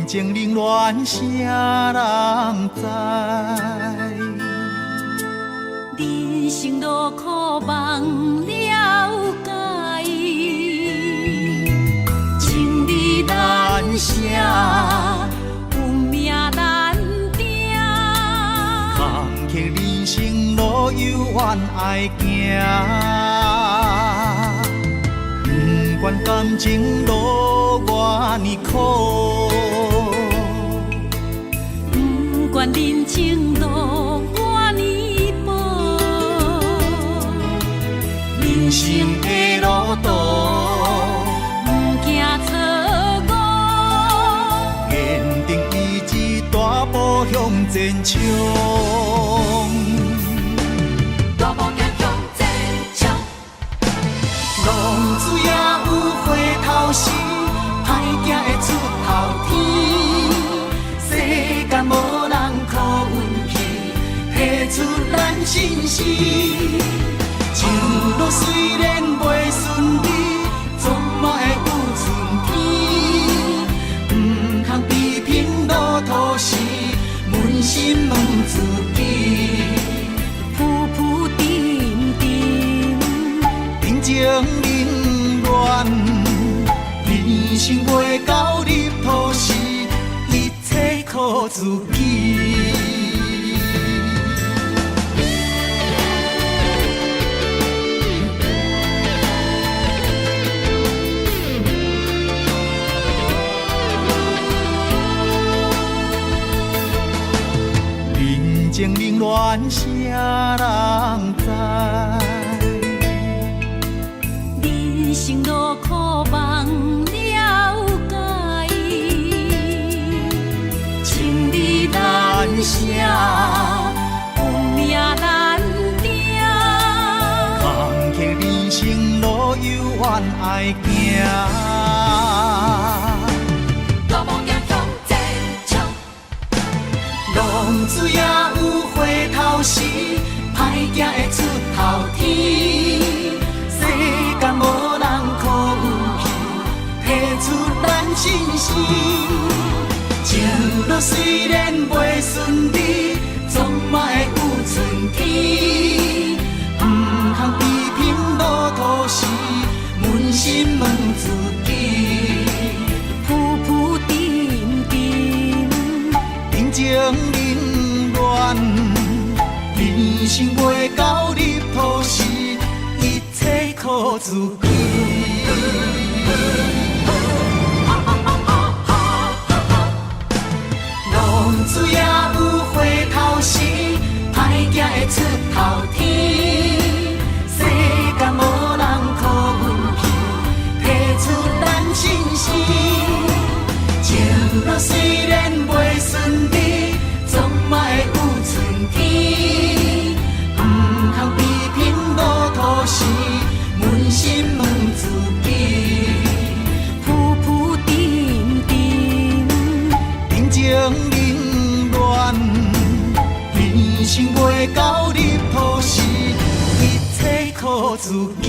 情冷暖啥人知？人生路苦望了解，情理难舍，运命难定。坎坷人生路有缘爱行，不管感情路偌呢苦。不管人情路我呢薄，人生的路途不惊错误，坚定意志，大步向前冲。大步行向前冲，浪子也有回头时，歹行会出头天。世间无人靠运气，提出咱心事。情路虽然袂顺利，总嘛会有春天。不通批评路途时，扪心问自己。浮浮沉沉，人情冷暖，人生袂到入土时，一切靠自己。人情冷暖啥人知？人人生路苦梦了解，情义难舍，有命难定。坎坷人生路有缘爱行。大梦也向前冲，浪子也有回头时，歹行会出头天。世间无人可运气，提出咱真心。情路虽然袂顺利，总嘛会有春天。不通批评路途时，扪心问自己。浮浮沉沉，人情冷暖，人生袂到入土时，一切靠自己。浪子也有回头时，歹行会出头天。世间无人可运气，提出咱真心。情路虽然袂顺利，总嘛会有春天。不通批评路途时，扪心问自己。浮浮沉沉，人情冷暖，人生袂到入土时，一切靠自己。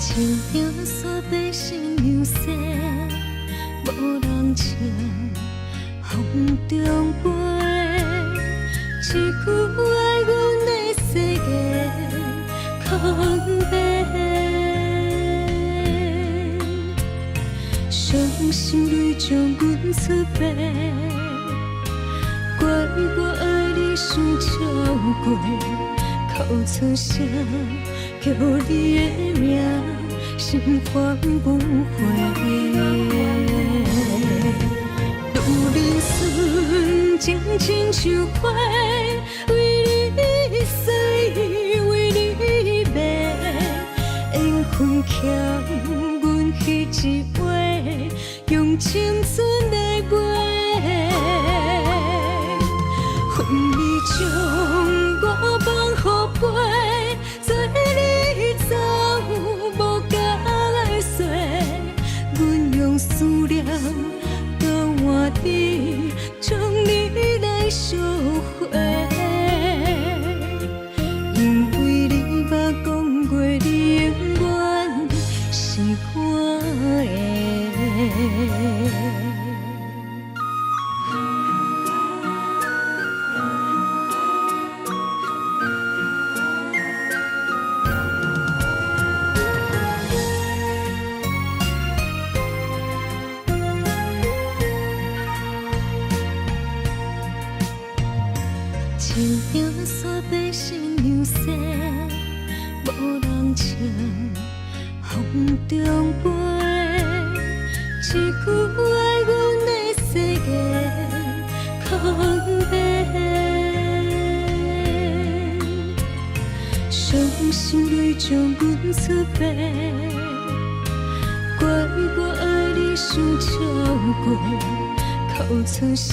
情着所白心流逝，无人情，风中飞。一句爱阮的世界空白，伤心泪将阮出卖，怪我爱你伤超过，哭出声。叫你的名，心烦不回。路人顺情亲像花，为你死，为你卖。缘分欠阮彼一回，用青春来买。恨你将我放乎飞。做你走，无甲来说，阮用思念交换你，将你来赎回。因为你捌讲过，你永远是我的。情着所白心流逝，无人情，风中飞。一句爱阮的世界空白，伤心泪将阮出卖，怪我爱你伤超过，哭出声。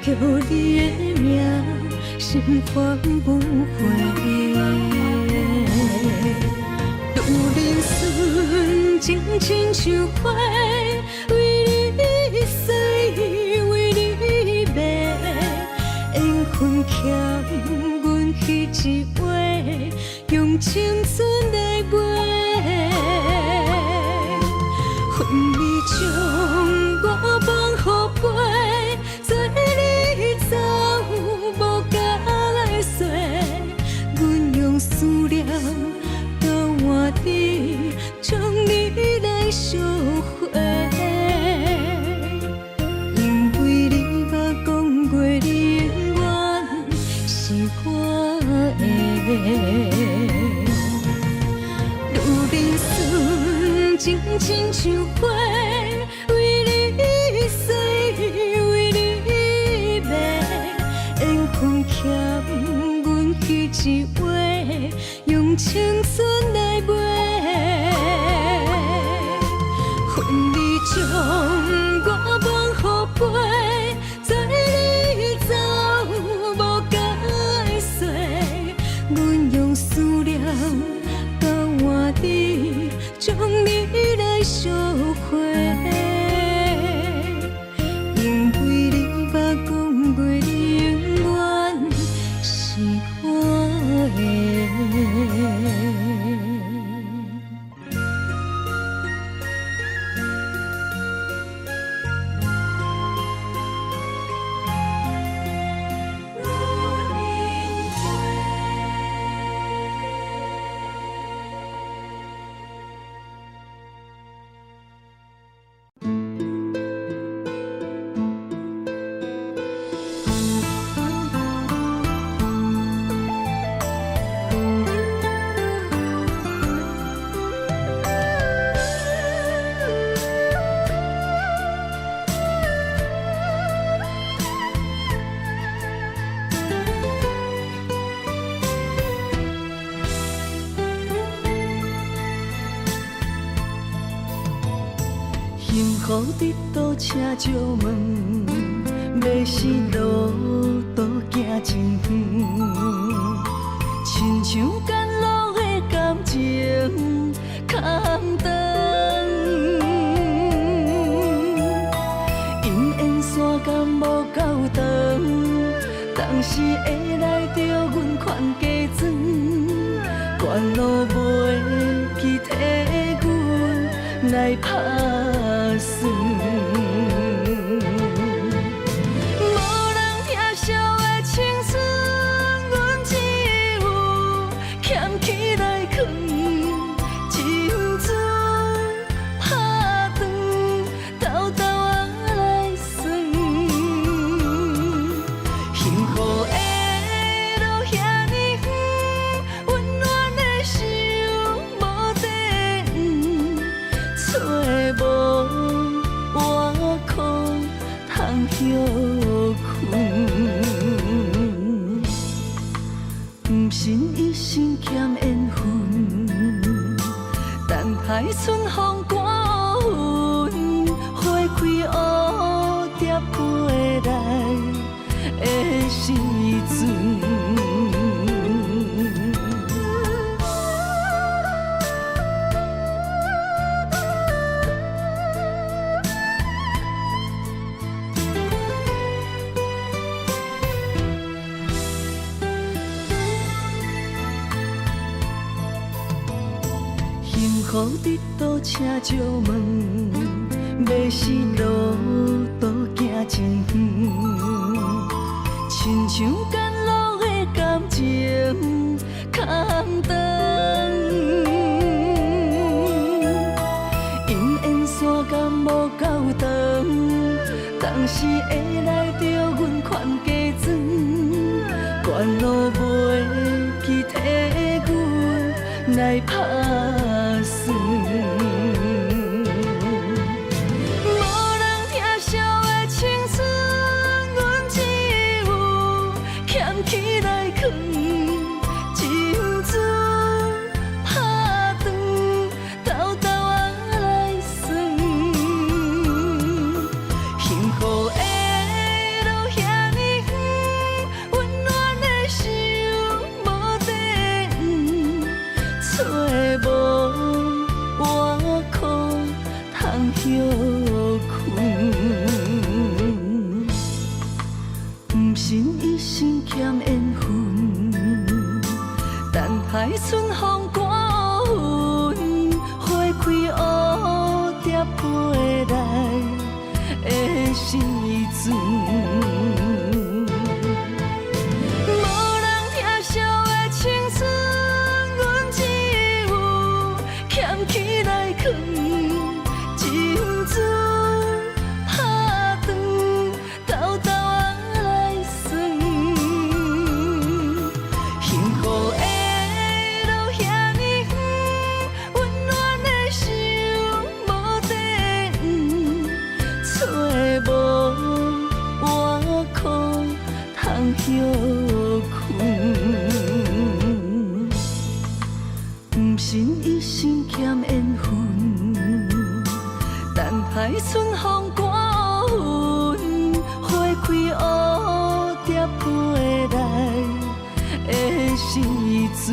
叫你的名，心烦不回。路人顺情亲像花，为你死。青春来买，恨你将我放乎飞，做你走无甲来说，阮用思念交换你，将你来烧火。因为你捌讲过，你永远是我的。愈人顺情亲像花，为你死，为你灭，缘分欠阮彼一话，用青春来买。恨你将我放乎飞，做你走无甲来说，阮用思念交换你，将你来烧火。因为你捌讲过，你永远是我的。幸福伫倒车借问，要是路途行真远，亲像赶路的感情空长。因缘线感无够长，当时会来着阮款加装，关路袂记替阮来打算。无人疼惜的青春，阮只有捡起来藏，情绪拍断，偷偷啊来算。幸福的路遐尼远，温暖的心无地找无我可通休困。不信一生欠缘分，等待春风赶云，花开蝴蝶飞来的时阵。幸福伫倒车借问，要是路途行真远，亲像赶路的感情空长。因缘线感无够长，当时会来着阮款加装，关路袂记替阮来打算。无人疼惜的青春，阮只有捡起来藏，情绪拍断，偷偷啊来算。幸福的路遐尼远，温暖的心无地找无我可通休困。不信一生欠缘分，等待春风不信一生欠缘分，等待春风刮云，花开蝴蝶飞来的时阵。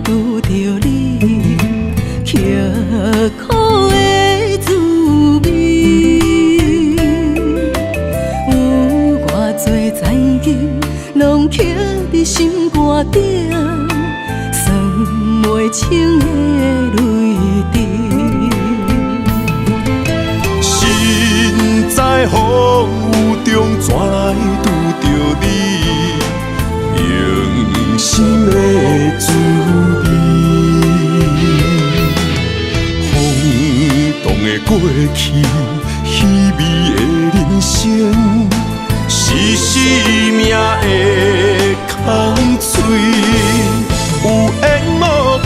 拄着你，刻苦的滋味，有偌多残景，拢刻伫心肝顶，算袂清的泪滴。身在风雨中，怎来拄着你？用心的滋味，风动的过去，稀微的人生，是生命的空嘴，有缘无分，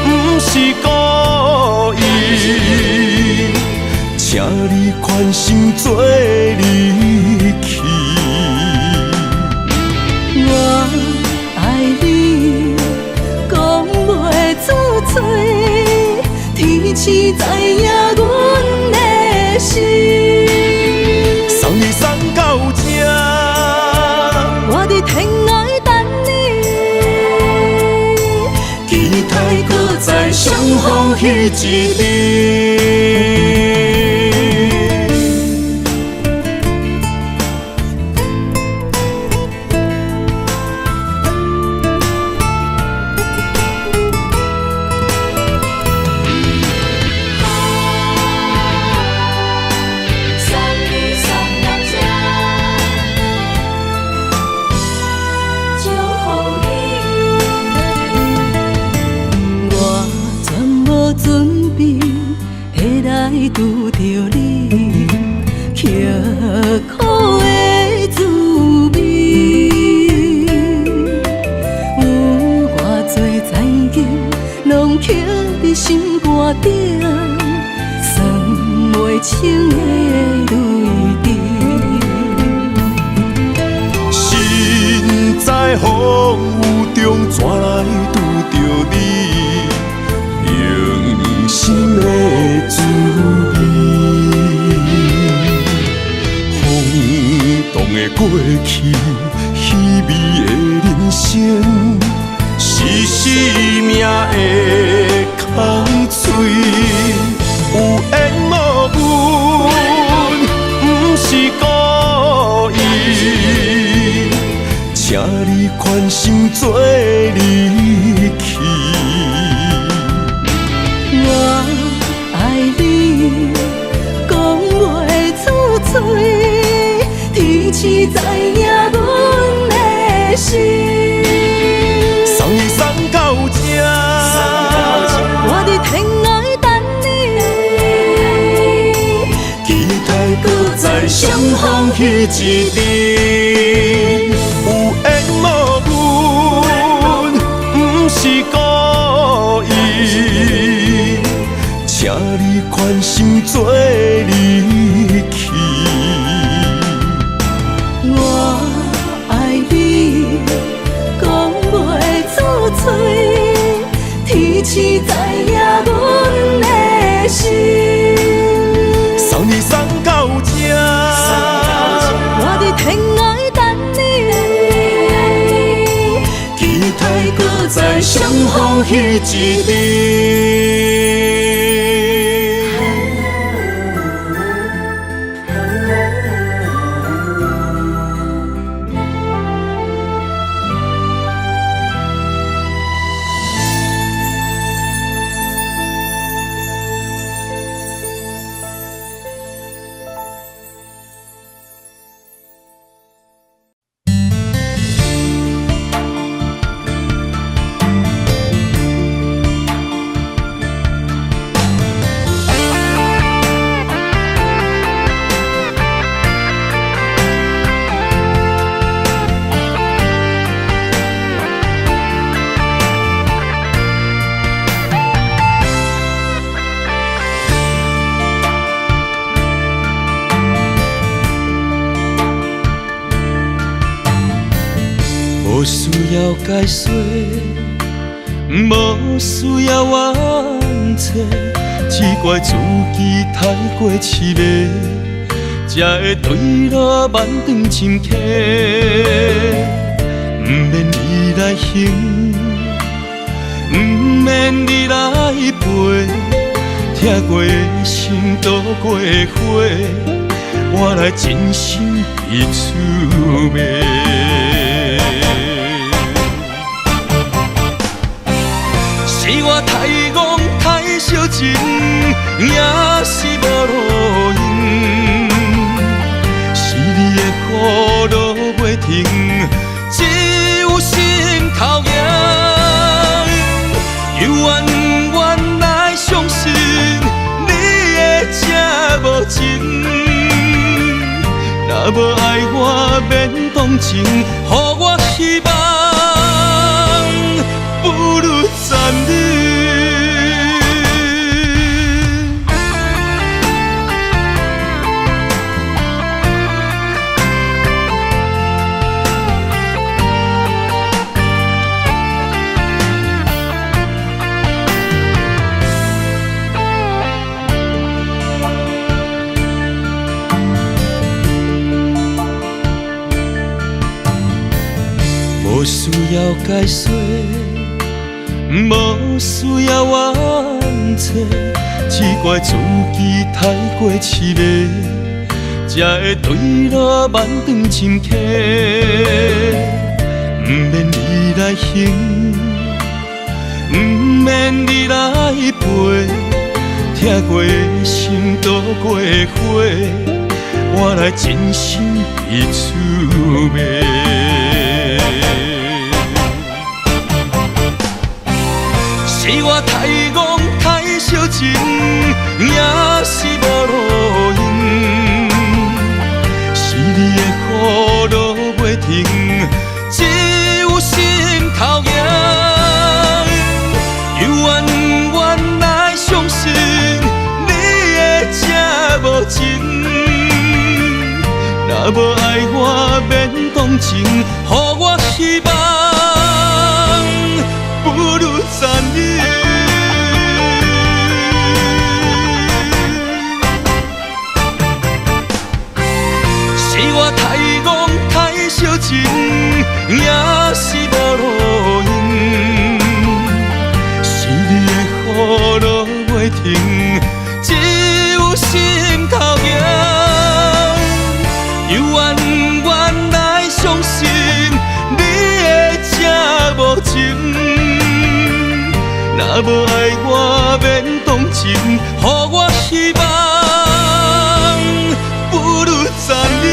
不是故意，请你宽心做离去。我爱你，讲袂出嘴，天赐知影阮的心。送你送到这，我伫天涯等你，期待搁再相逢彼一日。拄着你，刻苦的滋味，有偌多残景，拢刻伫心肝顶，算袂清的泪滴。身在风雨中，怎来拄着你？用心的滋味，风动的过去，稀微的人生，是生命的空嘴，有缘无分，不是故意，请你宽心做离去。我爱你，讲袂出嘴，天赐知影阮的心。送你送到这，我伫天涯等你，期待搁再相逢彼一日。有缘无分，不是故意，请你宽心做离去。我爱你，讲袂出嘴，天赐知影阮的心。送你送到这，我伫天涯等你，期待搁再相逢彼一日。要解说，无需要冤切，只怪自己太过痴迷，才会对路慢长深刻。不免你来行，不免你来陪，疼过的心度过火，我来真心彼此骂。是我太戆太小情，也是无路用。是你的苦路袂停，只有心头硬。又怨怨来相信你的这无情。若无爱我免同情，予我希望，不如暂停。无需要解说，无需要冤切，只怪自己太过痴迷，才会对路慢长深刻。不免你来行，不免你来陪，疼过的心度过火，我来真心彼此骂。是我太戆太小情，也是无路用。是你的苦路袂停，只有心头硬。又怨怨来相信你的这无情。若无爱我免同情，予我希望，不如暂停。是我太戆太小情，也是无路用。是你的苦路袂停，只有心头硬。又怨怨来相信你的这无情。若无爱我免同情，予我希望，不如暂停。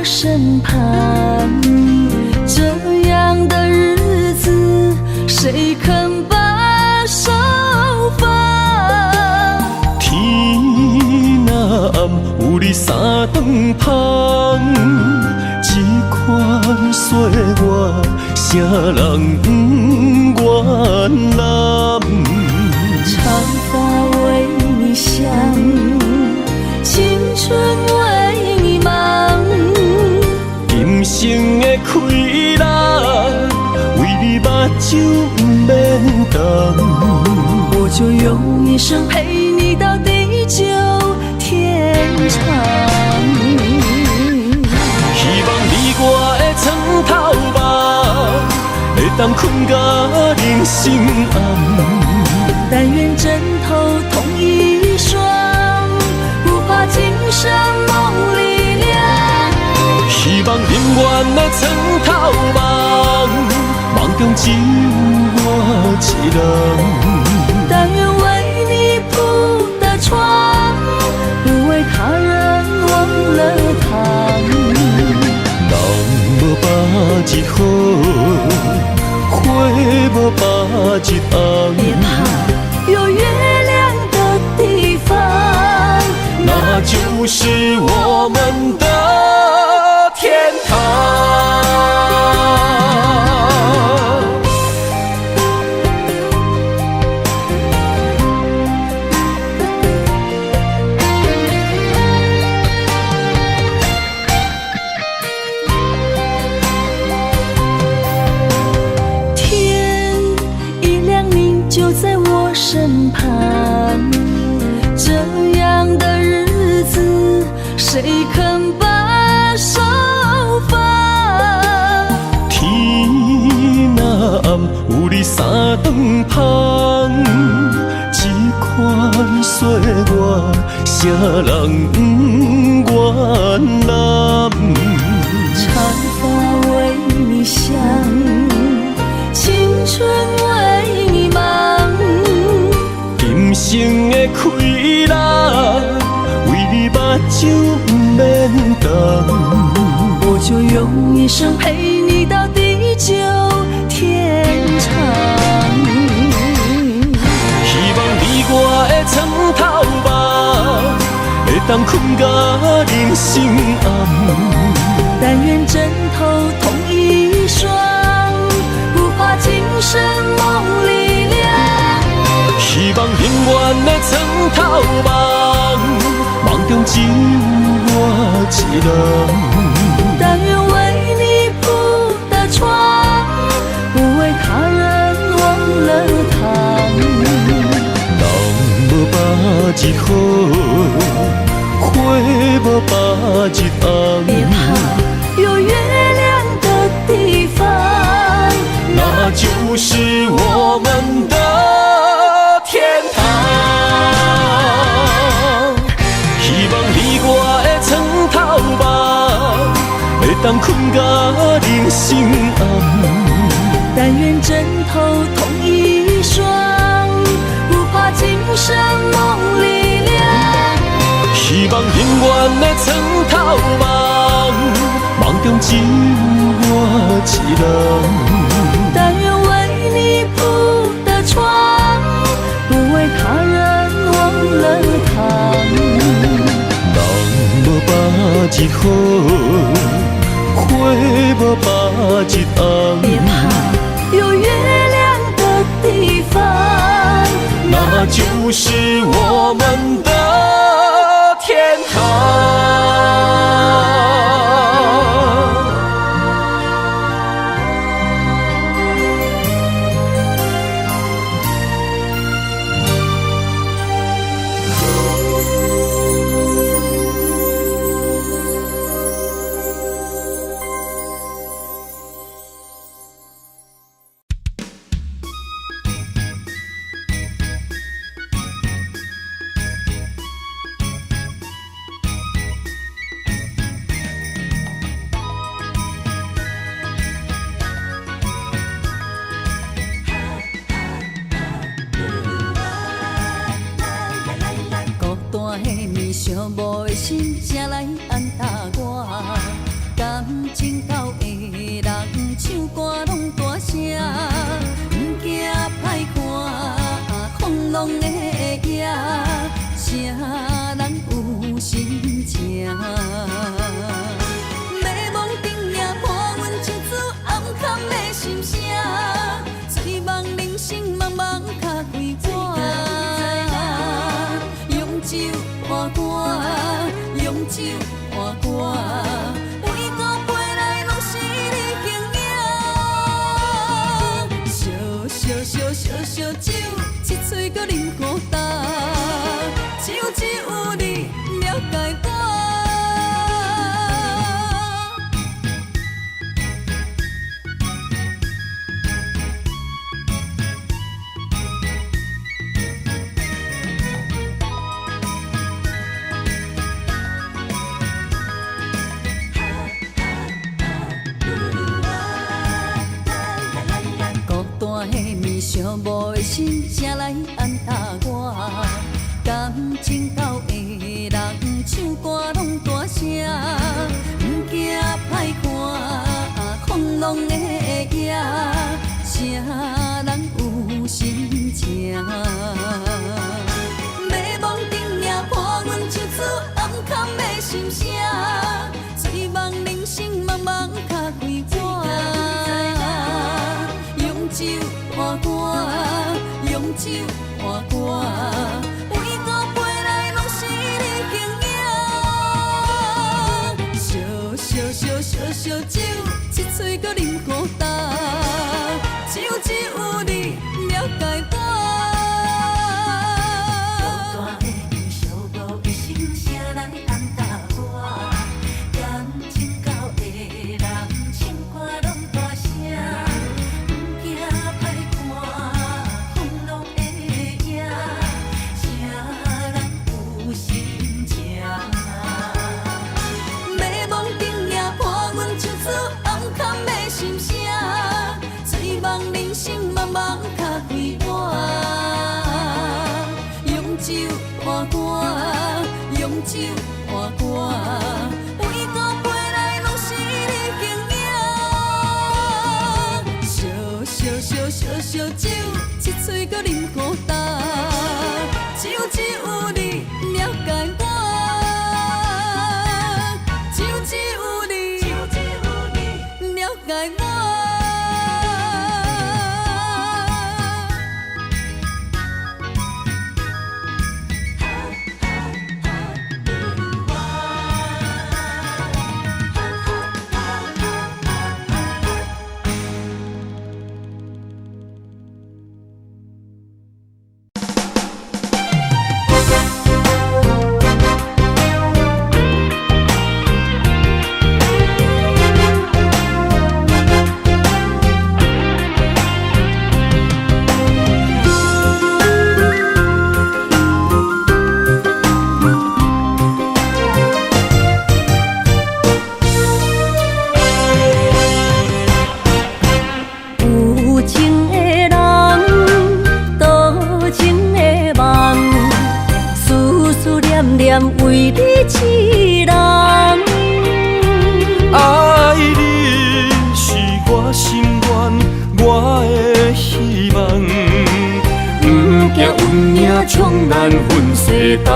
身旁，这样的日子谁肯把手放？天若暗，有你三顿香，这款岁月，啥人不愿揽？长发为你香，青春为你忙。今生的快乐，为你目睭不免干。我就用一生陪你到地久天长。希望你我的床头梦，当困甲人生暗。但愿枕头同一双，不怕今生梦里凉。希望永远的床头梦，梦中只有我一人。但愿为你铺的床，不为他人忘了躺。人无百日好，花无百日红。别怕，有月亮的地方，那就是我们的天堂。天一亮，你就在我身旁。这样的日子，谁肯把手放？天若暗，有你三顿香，这款岁月，谁人不愿揽？长发为你香，青春为你忙。今生的快乐，为你目睭不免干。我就用一生陪你到地久天长。希望你我的床头梦，会当困甲人生暗。但愿枕头同一双，不怕今生梦里凉。希望永远的床头梦，梦中只有我一人。但愿为你铺的床，不为他人忘了躺。人无百日好，花无百日红。别怕，有月亮的地方，那就是我们的天堂。希望你我的床头梦，会当困甲人生暗。但愿枕头同一双，不怕今生梦里凉。希望永远的床头梦，梦中只有我一人。但愿为你铺的床，不为他人忘了躺。人无百日好，花无百日红。别怕，有月亮的地方，那就是我们的天堂。孤单的面上无的心，才来安踏我。感情到的人唱歌拢大声，不惊歹看，狂浪的夜，谁人有心情？美梦顶也伴阮一次暗藏的心声，醉梦人生茫茫较几我。用酒换歌，用酒换歌，每个陪来拢是你形影。烧酒，一嘴搁啉孤单，只有你了解我。心才来安搭我。感情到的人唱歌拢大声，不惊歹看，风浪的野，啥人有心情？迷惘顶也伴阮唱出暗坎的心声，醉梦人生茫茫脚开我，用酒换歌，用酒换歌。每个飞来拢是你形影，烧酒，一嘴搁啉孤单，只有你了解我。孤单的伊，寂寞的心，谁来安搭我？感情到的人，唱歌拢大声，不惊歹看，风浪的野，啥人有心情？迷惘顶也伴阮唱出暗坎的心声，醉梦人生茫茫脚开我，用酒换歌，用酒换歌，每个飞来拢是你形影，烧酒，一嘴搁啉孤单，只有你了解我。只有你了解我。为你痴人，爱你是我心愿，我的希望。不惊运命冲咱分世东，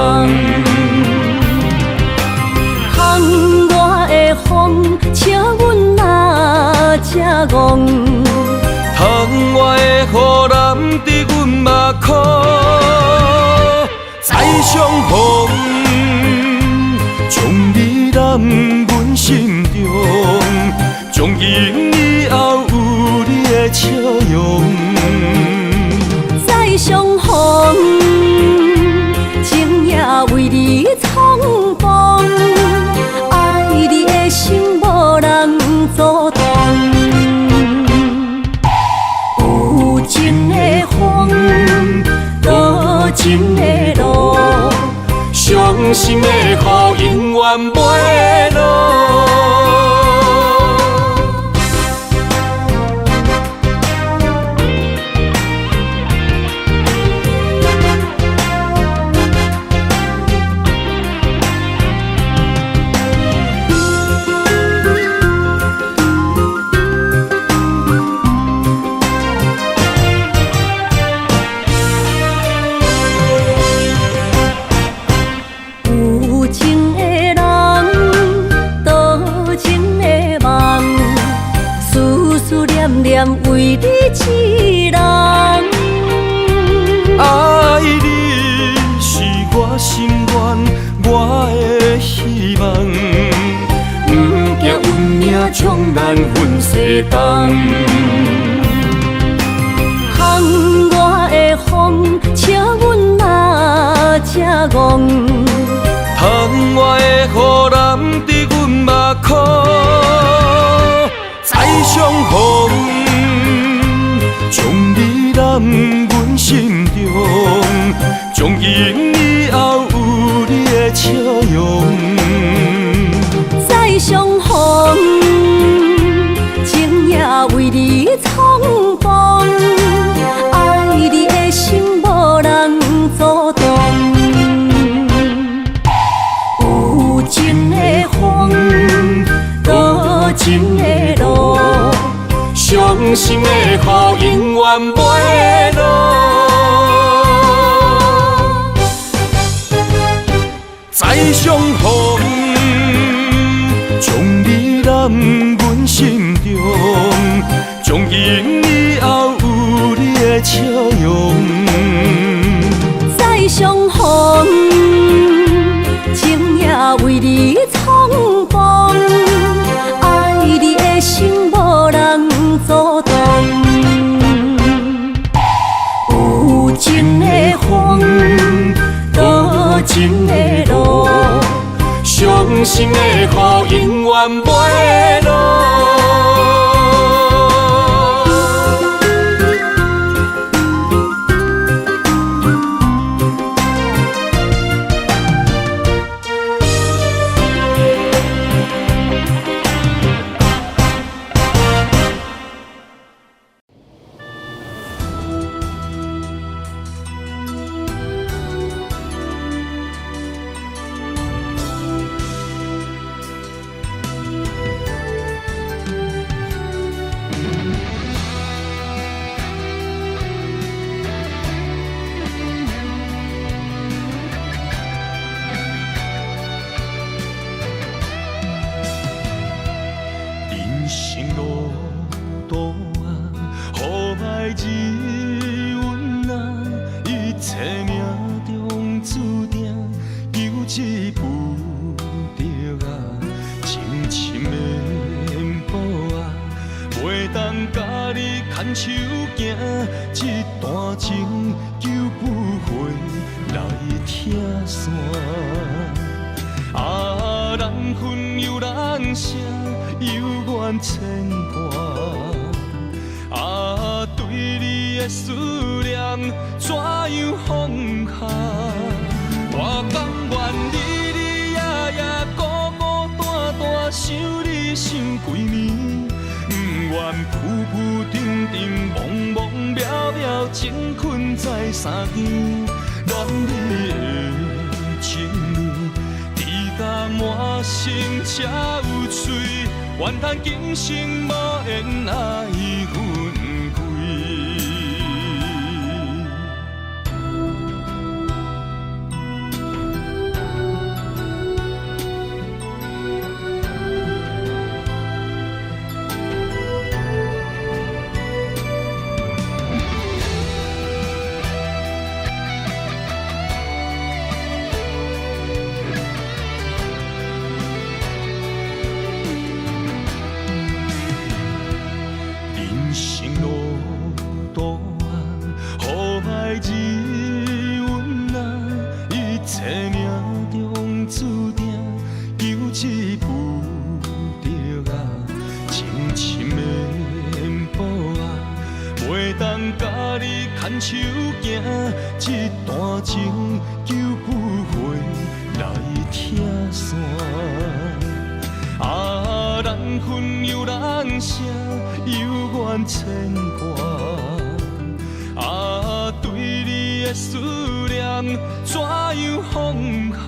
风我的风，请阮哪只戆？窗外的雨淋伫阮目眶，再相逢。将你揽阮心中，从今以后有你的笑容。再相逢，情也为你冲动，爱你的心无人阻挡。有情的风，多情的路。伤心的雨永远袂落。为你痴人，爱你是我心愿，我的希望。不惊运命冲咱分世东，风我的风，请阮哪只戆？窗外的雨淋伫阮目眶，再相逢。将你揽阮心中，从今以后有你的笑容。再相逢，情也为你冲动，爱你的情的风，多情的路，伤心的雨永远袂落。再相逢，将你揽阮心中，从今以后有你的笑容。再相逢，情也为你苍茫，爱你的心无人阻挡。有情的风，多情的路，伤心的雨永远袂落。人生路途啊，予爱日阮啊，一切命中注定，求一步着啊，深深的步啊，袂当甲你牵手行，这段情求不回来拆散。啊，人分又人舍，犹原牵挂。啊，对你的思念怎样放下？我甘愿日日夜夜孤孤单单想你想几暝，不愿浮浮沉沉懵懵渺渺，情困在三更，恋你的情意。甲满心才有嘴，怨叹今生无缘爱分开。人生路途啊，予爱日阮啊，一切命中注定，求一步着啊，深深的步啊，袂当甲你牵手行，这段情求不回来拆散。啊，人分又人舍，犹原牵挂。啊，对你的思念怎样放下？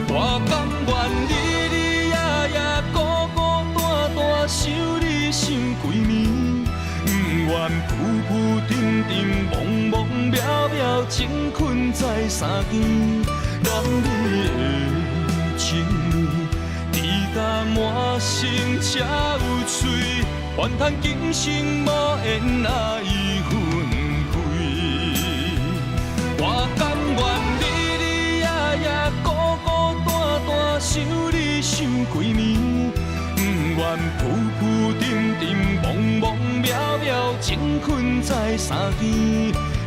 我甘愿日日夜夜孤孤单单想你想几暝，不愿浮浮沉沉懵懵渺渺，情困在三更，恋你的情意。甲满心才有嘴，怨叹今生无缘爱分开。我甘愿日日夜夜孤孤单单想你想几暝，不愿浮浮沉沉懵懵渺渺，情困在三更，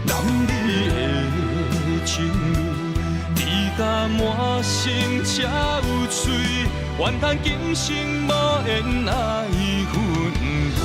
恋你的情意。甲满心才有嘴，怨叹今生无缘爱分开。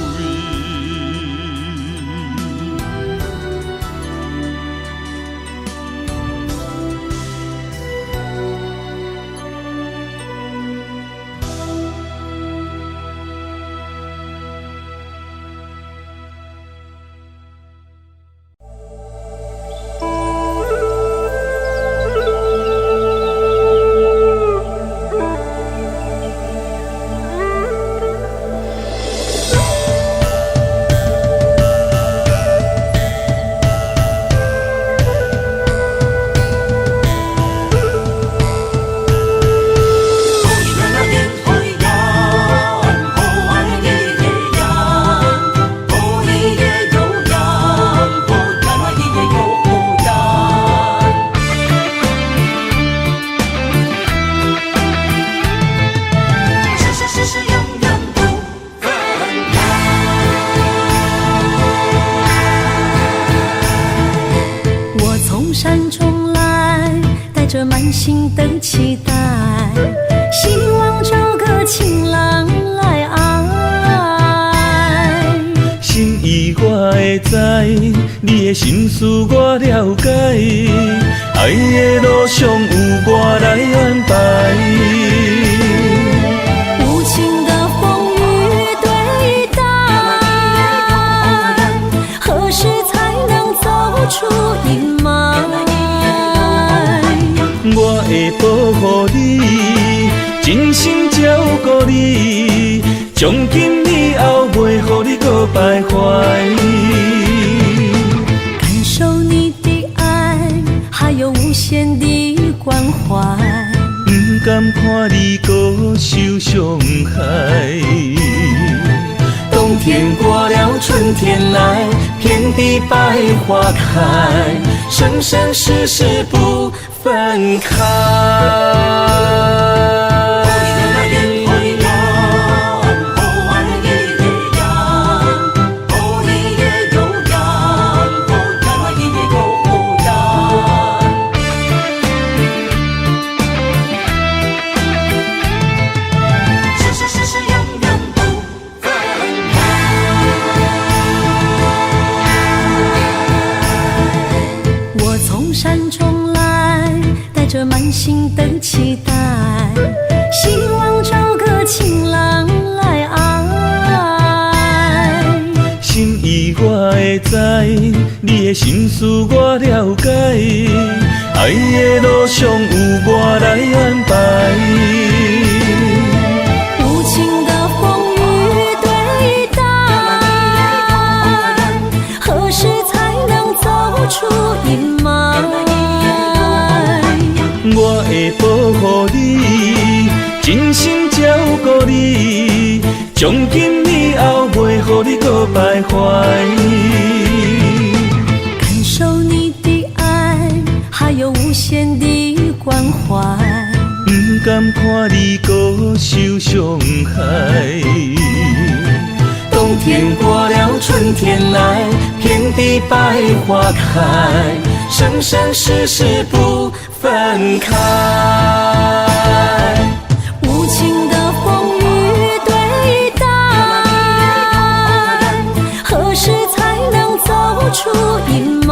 心的期待，希望找个情人来爱。心意我会知，你的心思我了解，爱的路上有我来安排。无情的风雨对待，何时才能走出阴霾？我会保护你，真心照顾你，从今以后袂予你搁徘徊。感受你的爱，还有无限的关怀。不甘看你搁受伤害。冬天过了，春天来，遍地百花开，生生世世不分开。满心的期待，希望找个情人来爱。心意我会知，你的心思我了解，爱的路上有我来安排。无情的风雨对待，何时才能走出阴霾？我会保护你，真心照顾你，从今以后袂予你搁徘徊。感受你的爱，还有无限的关怀。不甘看你搁受伤害。冬天过了，春天来，遍地百花开，生生世世不分开。无情的风雨对待，何时才能走出阴霾？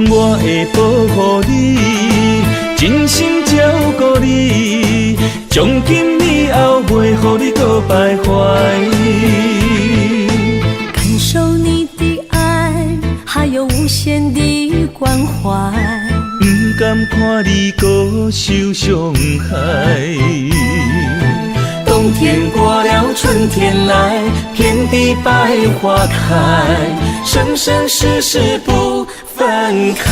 我会保护你，真心照顾你，从今以后袂予你搁徘徊。感受你的爱，还有无限的关怀。不甘看你搁受伤害。冬天过了，春天来，遍地百花开，生生世世不分开。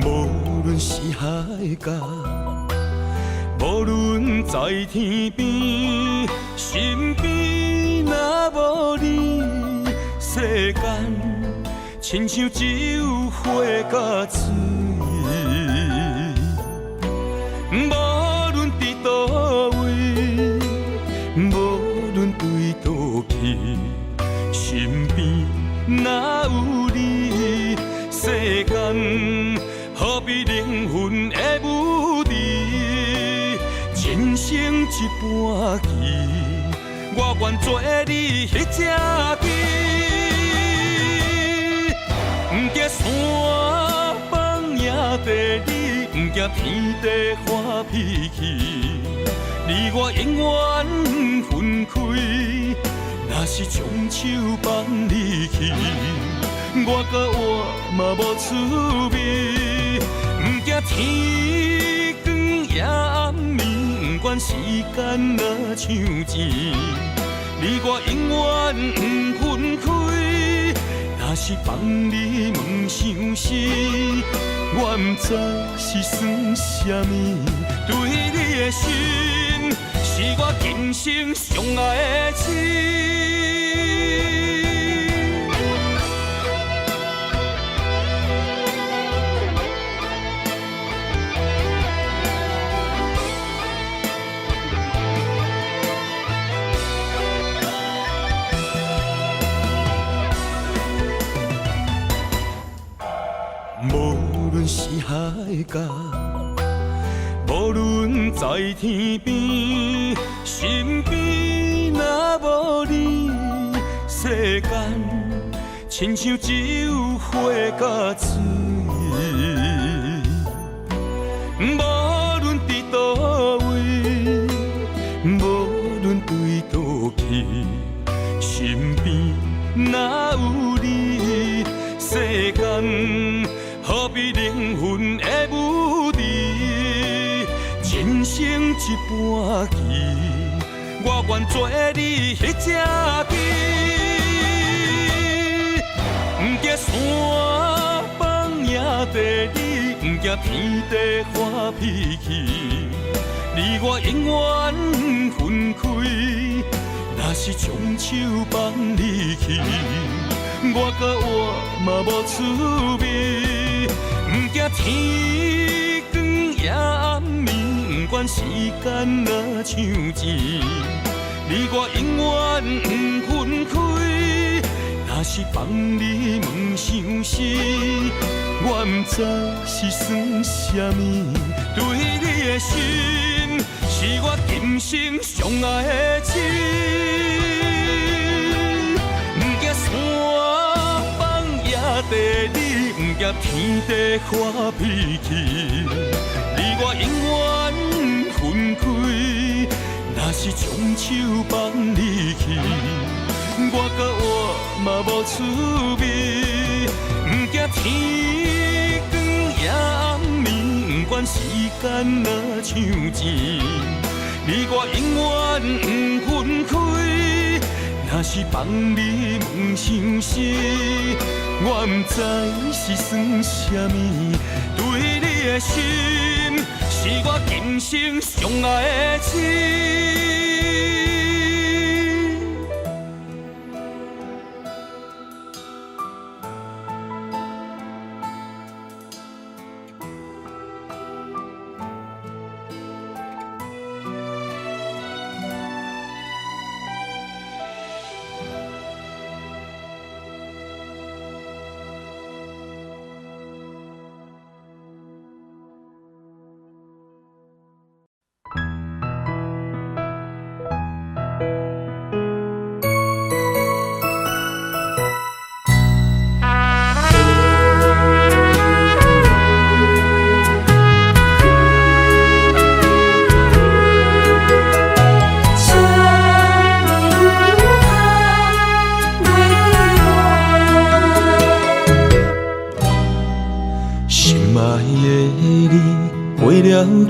无论是海角，无论在天边，身边若无你，世间亲像只有火甲水。无论伫倒位，无论对倒去，身边若有你，世间何必灵魂的舞池？人生一半棋，我愿做你迄只棋。不惊山崩也地理，不惊天地发脾气。你我永远分开。若是将手放你去，我甲我嘛无趣味。不惊天光也暗暝，不管时间若像钱，你我永远不分开。若是放你问伤心，我不知是算什么。对你的心，是我今生上爱的情。无论是海角，无论在天边，身边若无你，世间亲像只有火甲水。无论伫倒位，无论对倒去，身边若有你，世间何必灵魂的舞池？人生一半棋，我愿做你迄只棋。不惊山崩也地理，不惊天地发脾气。你我永远分开，若是将手放你去，我甲我嘛无趣味。不惊天光也暗暝，不管时间若像钱，你我永远不分开。若是放你问伤心，我不知是算什么。对你的心，是我今生上爱的情。不惊山崩也地理，不惊天地发脾气。你我永远分开，若是将手放你去，我甲我嘛无趣味。不惊天光也暗暝，不管时间若像钱，你我永远分开。若是放你问伤心，我不知是算什么。对你的心，是我今生上爱的情。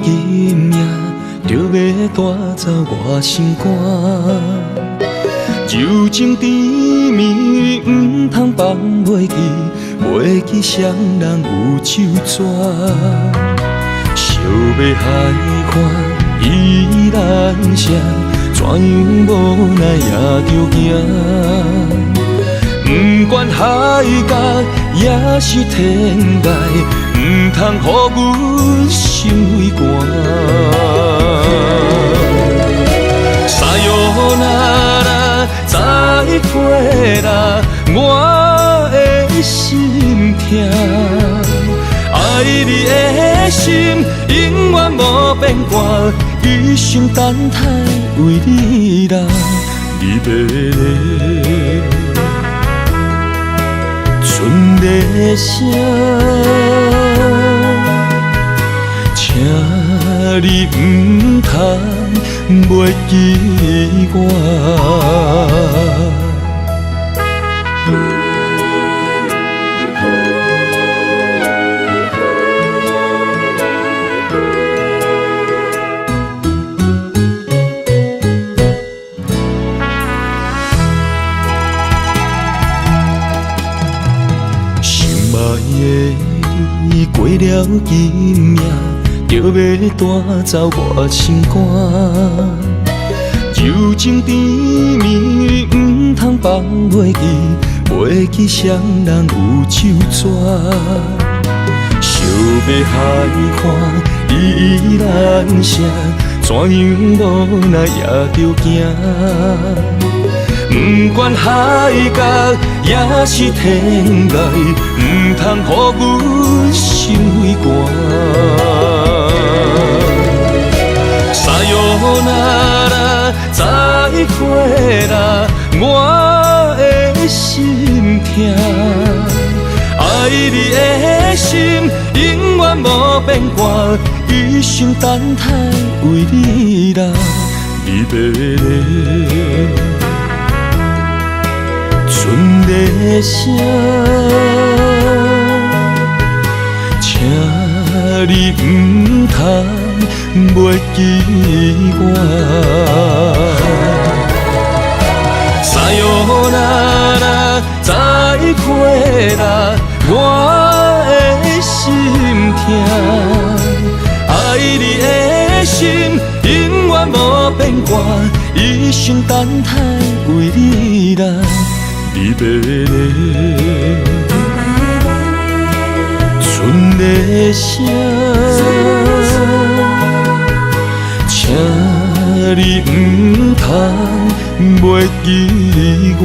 今夜就要带走我心肝，柔情甜蜜唔通放袂记，袂记双人有手纸。想要海看依然谁，怎样无奈也着行。不管海角也是天涯，唔通予阮心为寒。撒哟那拉，再会啦，我的心痛。爱你的心永远无变卦，一生等待为你啦，你要来。春的声，请你唔通袂记我。你过了今夜，就要带走我心肝。柔情甜蜜，唔通放袂记，袂记双人有手纸。想要海看你咱声，怎样无奈也着惊。不管海角也是天涯，唔通予阮心为寒。撒哟那拉，再会啦，我的心痛。爱你的心永远无变卦，一生等待为你啦，你要剩个声，请你唔通袂记我。撒哟那拉，再会啦，我的心痛。爱你的心永远无变卦，一生等待为你啦。你要剩个声，请你唔通袂记我。